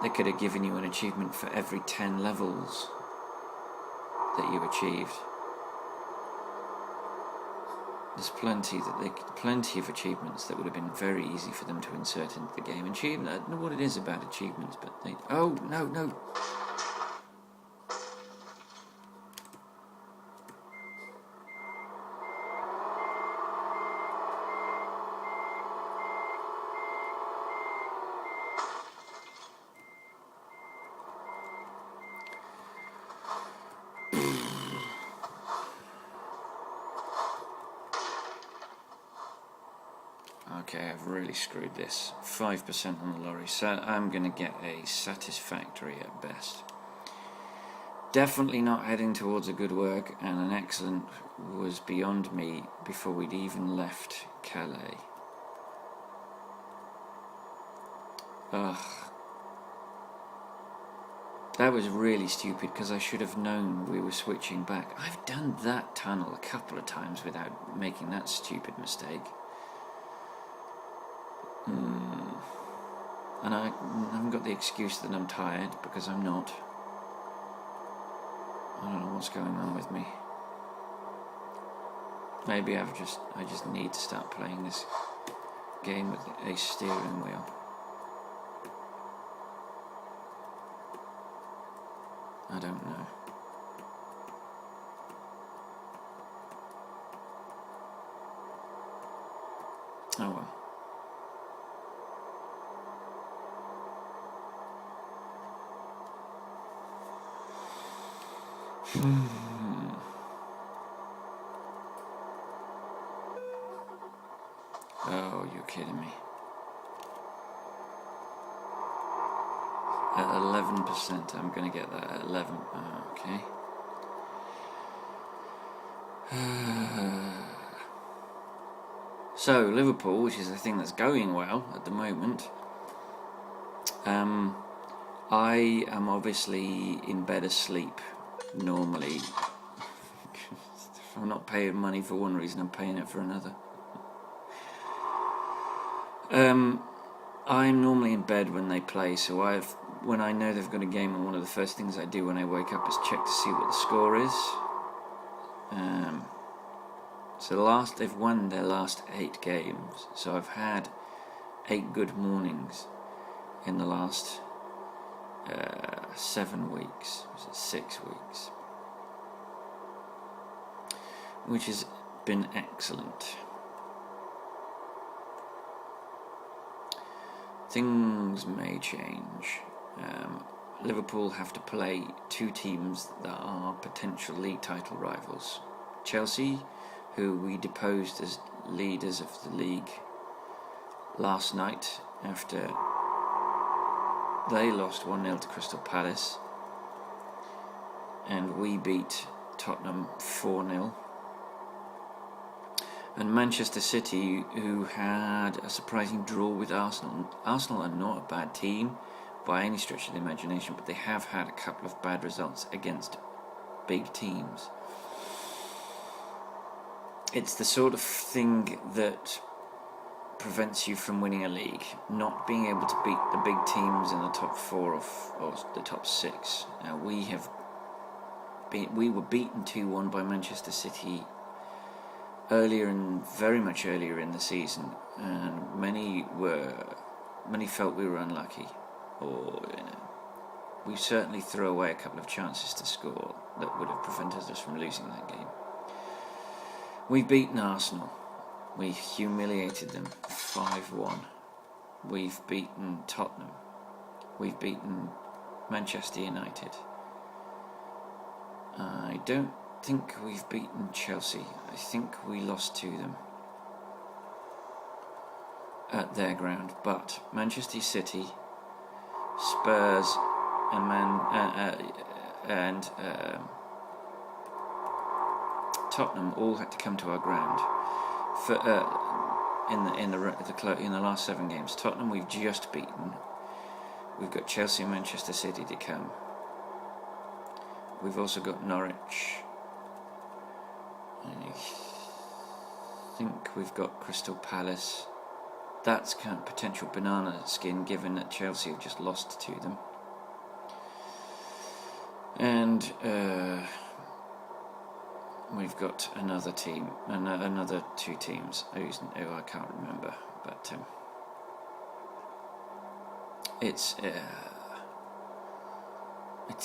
They could have given you an achievement for every 10 levels that you achieved. There's plenty of achievements that would have been very easy for them to insert into the game. Achievement, I don't know what it is about achievements, but they... Oh, no. Okay, I've really screwed this. 5% on the lorry, so I'm going to get a satisfactory at best. Definitely not heading towards a good work, and an excellent was beyond me before we'd even left Calais. Ugh. That was really stupid, because I should have known we were switching back. I've done that tunnel a couple of times without making that stupid mistake. And I haven't got the excuse that I'm tired, because I'm not. I don't know what's going on with me. Maybe I just need to start playing this game with a steering wheel. I don't know. Oh well. Oh, you're kidding me. At 11%, I'm going to get that at 11. Okay. So, Liverpool, which is the thing that's going well at the moment. I am obviously in bed asleep normally. I'm not paying money for one reason, I'm paying it for another. I'm normally in bed when they play, so when I know they've got a game, and one of the first things I do when I wake up is check to see what the score is. So they've won their last 8 games, so I've had 8 good mornings in the last 7 weeks, 6 weeks, which has been excellent. Things may change. Liverpool have to play 2 teams that are potential league title rivals. Chelsea, who we deposed as leaders of the league last night after they lost 1-0 to Crystal Palace, and we beat Tottenham 4-0. And Manchester City, who had a surprising draw with Arsenal. Arsenal are not a bad team by any stretch of the imagination, but they have had a couple of bad results against big teams. It's the sort of thing that prevents you from winning a league, not being able to beat the big teams in the top 4 or the top 6. Now, we were beaten 2-1 by Manchester City very much earlier in the season, and many felt we were unlucky, or we certainly threw away a couple of chances to score that would have prevented us from losing that game. We've beaten Arsenal. We humiliated them 5-1. We've beaten Tottenham. We've beaten Manchester United. I don't think we've beaten Chelsea. I think we lost to them at their ground. But Manchester City, Spurs, and Tottenham all had to come to our ground for in the last 7 games. Tottenham we've just beaten. We've got Chelsea and Manchester City to come. We've also got Norwich. I think we've got Crystal Palace. That's kind of potential banana skin, given that Chelsea have just lost to them. And we've got another team, another 2 teams who I can't remember, but it's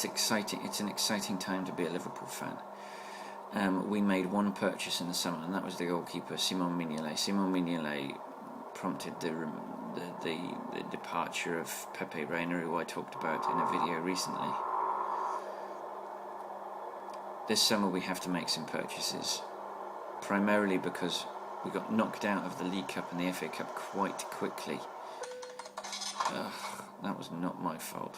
exciting. It's an exciting time to be a Liverpool fan. We made one purchase in the summer, and that was the goalkeeper Simon Mignolet. Simon Mignolet prompted the departure of Pepe Reina, who I talked about in a video recently. This summer we have to make some purchases, primarily because we got knocked out of the League Cup and the FA Cup quite quickly. That was not my fault.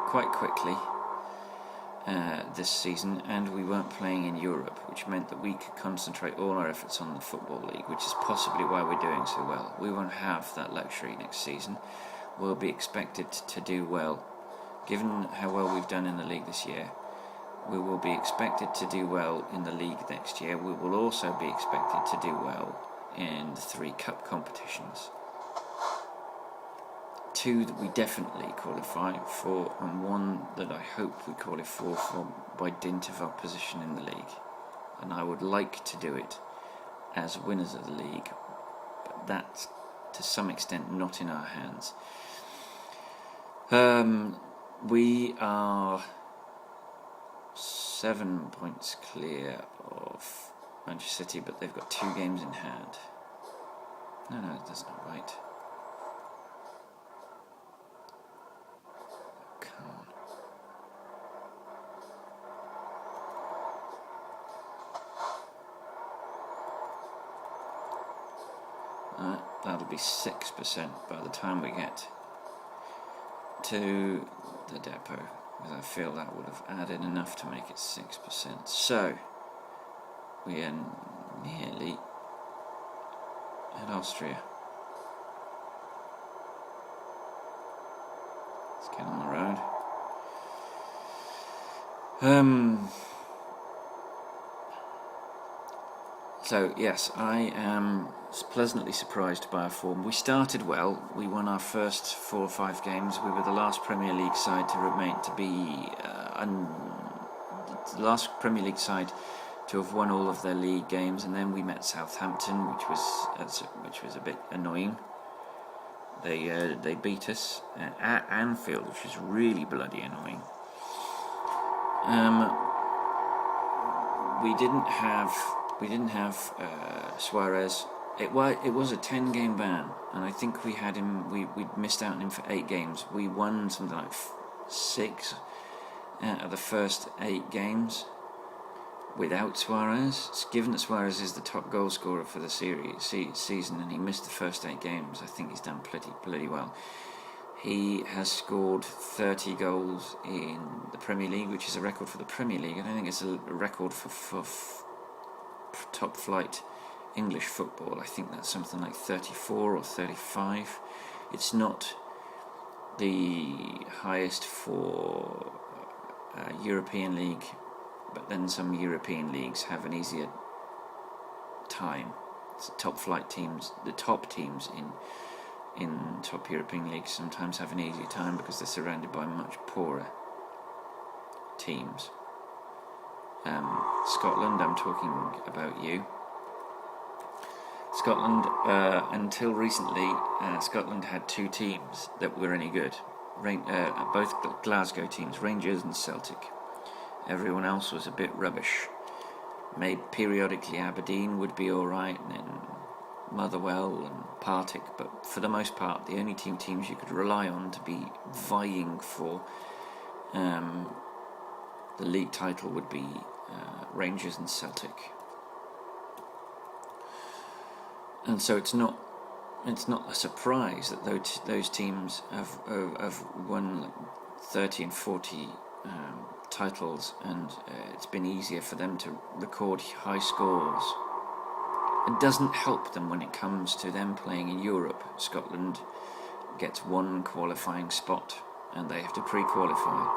Quite quickly this season, and we weren't playing in Europe, which meant that we could concentrate all our efforts on the Football League, which is possibly why we're doing so well. We won't have that luxury next season. We'll be expected to do well. Given how well we've done in the league this year, we will be expected to do well in the league next year. We will also be expected to do well in the 3 cup competitions. 2 that we definitely qualify for, and 1 that I hope we qualify for by dint of our position in the league. And I would like to do it as winners of the league, but that's to some extent not in our hands. We are 7 points clear of Manchester City, but they've got 2 games in hand. No, that's not right. Come on. that'll be 6% by the time we get to the depot, because I feel that would have added enough to make it 6%. So we are nearly at Austria. Let's get on the road. So yes, I am pleasantly surprised by our form. We started well. We won our first 4 or 5 games. We were the last Premier League side the last Premier League side to have won all of their league games, and then we met Southampton, which was a bit annoying. They beat us at Anfield, which is really bloody annoying. We didn't have Suarez. It was a 10-game ban, and I think we had him. We missed out on him for 8 games. We won something like 6 out of the first 8 games without Suarez. Given that Suarez is the top goal scorer for the season, and he missed the first 8 games, I think he's done bloody well. He has scored 30 goals in the Premier League, which is a record for the Premier League. I don't think it's a record for top flight English football. I think that's something like 34 or 35. It's not the highest for European League, but then some European leagues have an easier time. It's top flight teams, the top teams in top European leagues sometimes have an easier time because they're surrounded by much poorer teams. Scotland, I'm talking about you. Scotland, until recently, Scotland had 2 teams that were any good. Both Glasgow teams, Rangers and Celtic. Everyone else was a bit rubbish. Maybe periodically Aberdeen would be alright, and then Motherwell and Partick, but for the most part, the only teams you could rely on to be vying for the league title would be Rangers and Celtic. And so it's not a surprise that those teams have won like 30 and 40 titles, and it's been easier for them to record high scores. It doesn't help them when it comes to them playing in Europe. Scotland gets 1 qualifying spot, and they have to pre-qualify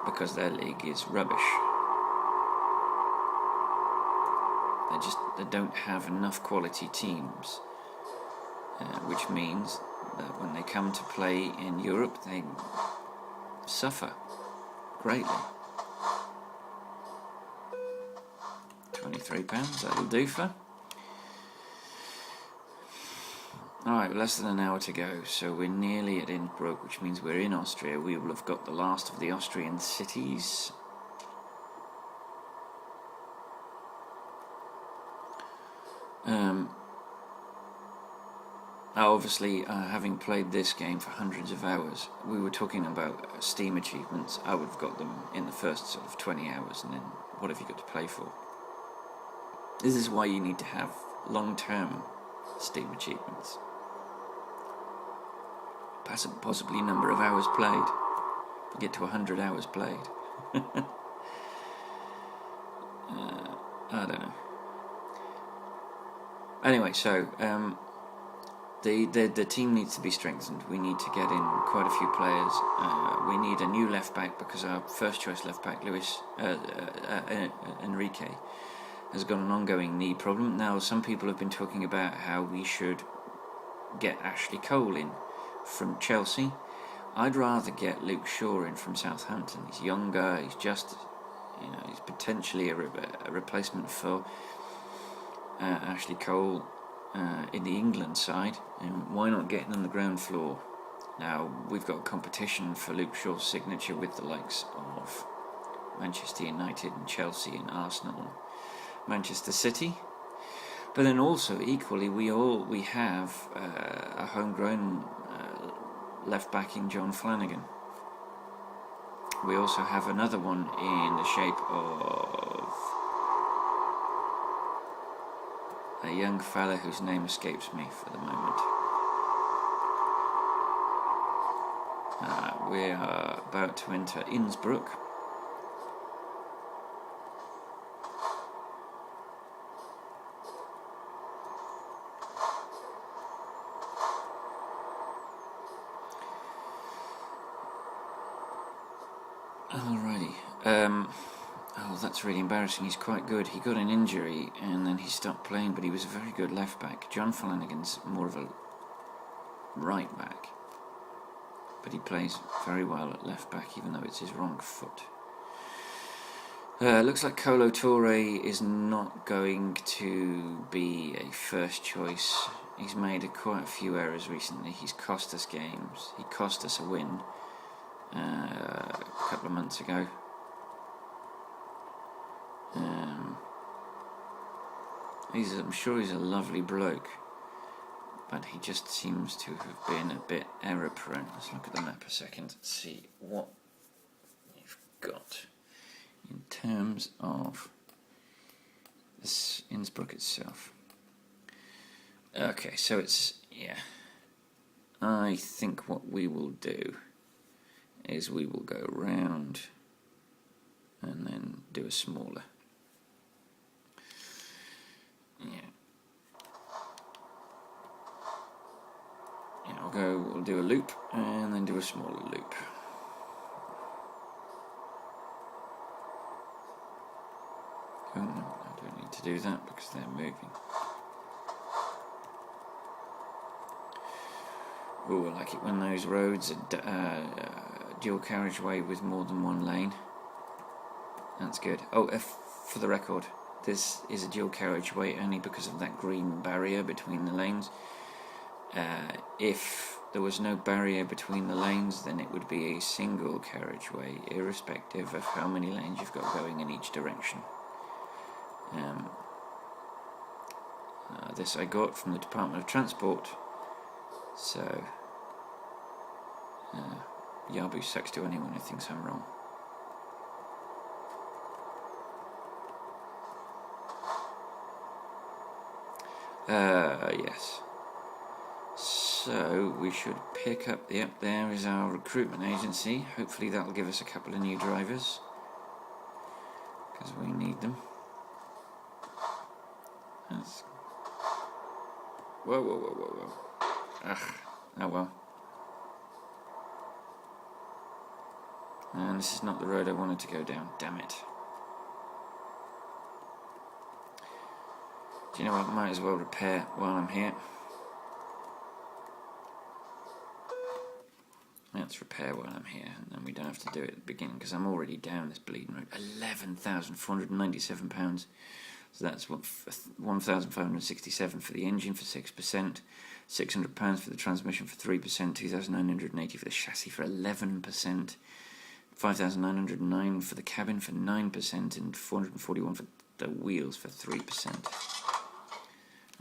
because their league is rubbish. They don't have enough quality teams, which means that when they come to play in Europe, they suffer greatly. £23, that'll do for. Alright, less than an hour to go, so we're nearly at Innsbruck, which means we're in Austria. We will have got the last of the Austrian cities. Obviously, having played this game for hundreds of hours, we were talking about Steam achievements. I would have got them in the first sort of 20 hours, and then what have you got to play for? This is why you need to have long-term Steam achievements. Possibly number of hours played. Get to 100 hours played. I don't know. Anyway, so the team needs to be strengthened. We need to get in quite a few players. We need a new left back because our first choice left back, Enrique, has got an ongoing knee problem. Now, some people have been talking about how we should get Ashley Cole in from Chelsea. I'd rather get Luke Shaw in from Southampton. He's younger. He's just, he's potentially a replacement for Ashley Cole in the England side, and why not get him on the ground floor? Now, we've got competition for Luke Shaw's signature with the likes of Manchester United and Chelsea and Arsenal and Manchester City, but then also equally we have a homegrown left back in John Flanagan. We also have another one in the shape of a young fella whose name escapes me for the moment. We are about to enter Innsbruck. Alrighty. Oh, that's really embarrassing. He's quite good. He got an injury and then he stopped playing, but he was a very good left back. John Flanagan's more of a right back, but he plays very well at left back, even though it's his wrong foot. Looks like Kolo Touré is not going to be a first choice. He's made quite a few errors recently. He's cost us games. He cost us a win a couple of months ago. I'm sure he's a lovely bloke, but he just seems to have been a bit error prone. Let's look at the map a second and see what you've got in terms of this Innsbruck itself. Okay, so it's, yeah, I think what we will do is we will go round and then do a smaller. We'll do a loop and then do a smaller loop. Oh no, I don't need to do that because they're moving. Oh, I like it when those roads are dual carriageway with more than one lane. That's good. Oh, for the record, this is a dual carriageway only because of that green barrier between the lanes. If there was no barrier between the lanes, then it would be a single carriageway, irrespective of how many lanes you've got going in each direction. This I got from the Department of Transport, so Yabu sucks to anyone who thinks I'm wrong. Yes. So we should pick up, yep, there is our recruitment agency. Hopefully that'll give us a couple of new drivers, because we need them. That's... Whoa. Ugh, oh well. And this is not the road I wanted to go down, damn it. Do you know what, I might as well repair while I'm here. Let's repair while I'm here, and then we don't have to do it at the beginning, because I'm already down this bleeding road. £11,497. So that's what, £1,567 for the engine for 6%, £600 for the transmission for 3%, £2,980 for the chassis for 11%, £5,909 for the cabin for 9%, and £441 for the wheels for 3%.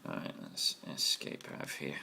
Alright, let's escape out of here.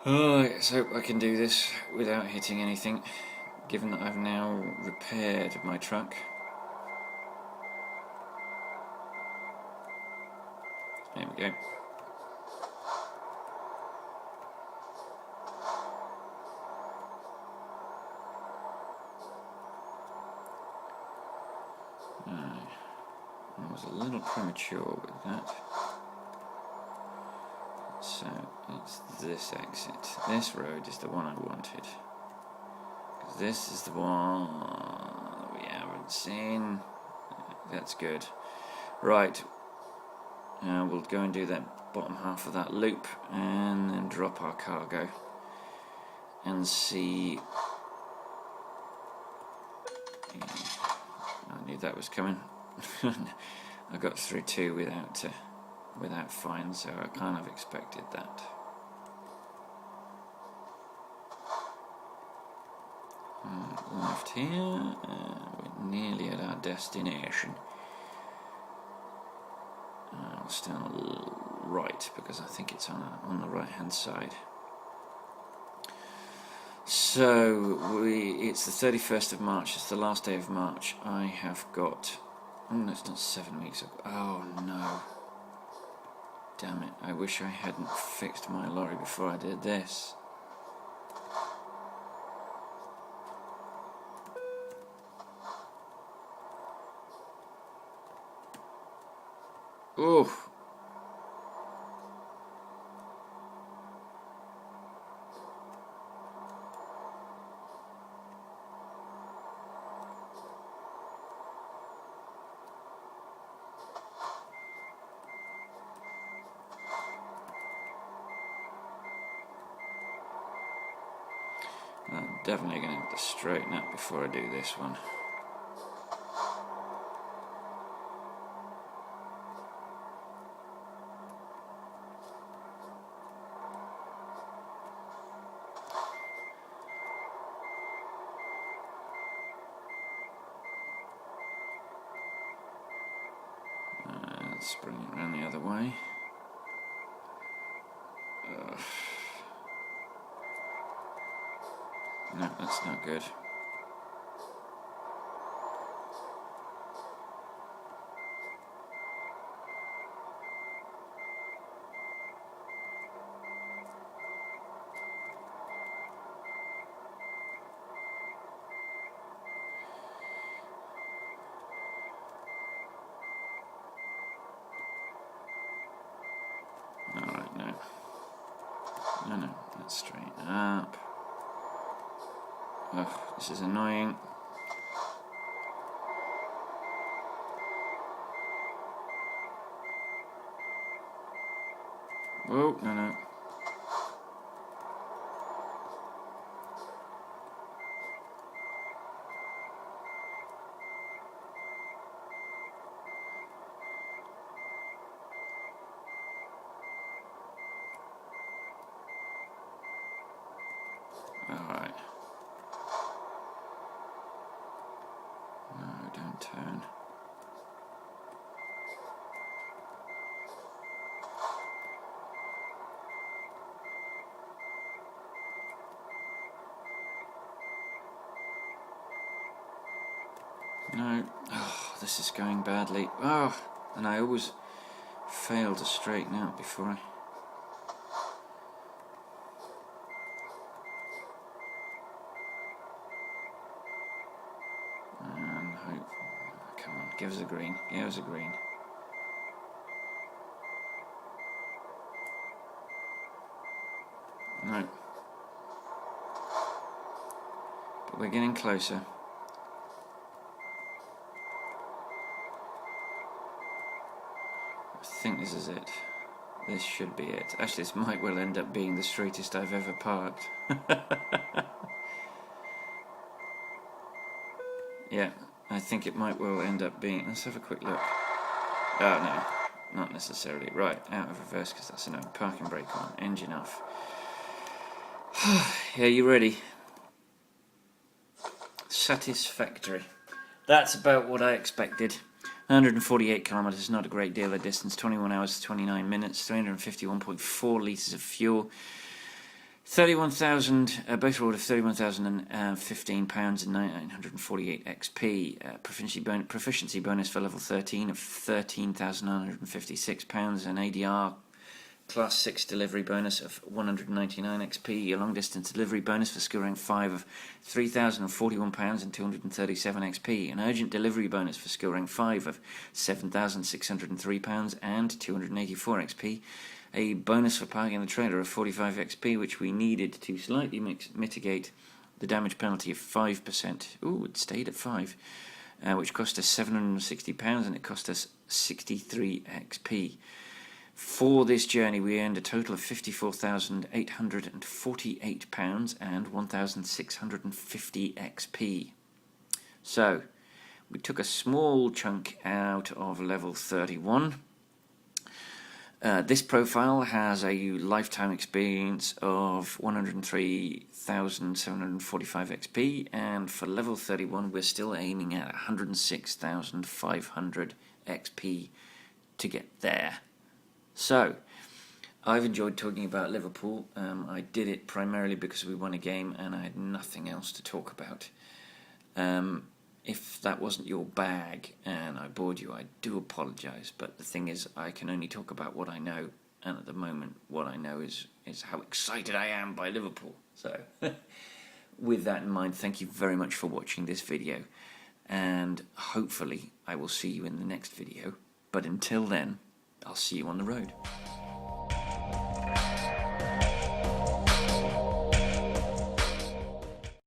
Oh, let's hope I can do this without hitting anything, given that I've now repaired my truck. There we go. I was a little premature with that. So it's this exit. This road is the one I wanted. Because this is the one we haven't seen. That's good. Right. We'll go and do that bottom half of that loop and then drop our cargo and see. Yeah, I knew that was coming. I got through two without fines, so I kind of expected that. Left here, we're nearly at our destination. I'll stay on the right because I think it's on the right hand side. So it's the 31st of March, it's the last day of March. I have got, oh no, it's not 7 weeks. Oh no. Damn it, I wish I hadn't fixed my lorry before I did this. Oof. I'm definitely going to have to straighten up before I do this one. Let's bring it around the other way. No, that's not good. Alright, no. No, let's straighten up. Ugh, this is annoying. Oh, no. Alright. No, don't turn. No. Oh, this is going badly. Oh, and I always fail to straighten out before I... And hope... Come on, give us a green. Give us a green. No. But we're getting closer. I think this is it. This should be it. Actually, this might well end up being the straightest I've ever parked. Yeah, I think it might well end up being... Let's have a quick look. Oh, no, not necessarily. Right, out of reverse because that's a no. Parking brake on, engine off. Yeah, you ready? Satisfactory. That's about what I expected. 148 kilometres, not a great deal of distance. 21 hours, 29 minutes, 351.4 litres of fuel. 31,000, base reward of £31,015 and 948 XP. Proficiency bonus for level 13 of £13,956 and ADR Class 6 delivery bonus of 199 XP, a long distance delivery bonus for skill rank 5 of £3,041 and 237 XP, an urgent delivery bonus for skill rank 5 of £7,603 and 284 XP, a bonus for parking the trailer of 45 XP, which we needed to slightly mitigate the damage penalty of 5%. Ooh, it stayed at 5, which cost us £760 and it cost us 63 XP. For this journey, we earned a total of £54,848 and 1,650 XP. So, we took a small chunk out of level 31. This profile has a lifetime experience of 103,745 XP, and for level 31 we're still aiming at 106,500 XP to get there. So, I've enjoyed talking about Liverpool. I did it primarily because we won a game and I had nothing else to talk about. If that wasn't your bag and I bored you, I do apologise, but the thing is, I can only talk about what I know, and at the moment what I know is how excited I am by Liverpool. So with that in mind, thank you very much for watching this video, and hopefully I will see you in the next video, but until then, I'll see you on the road.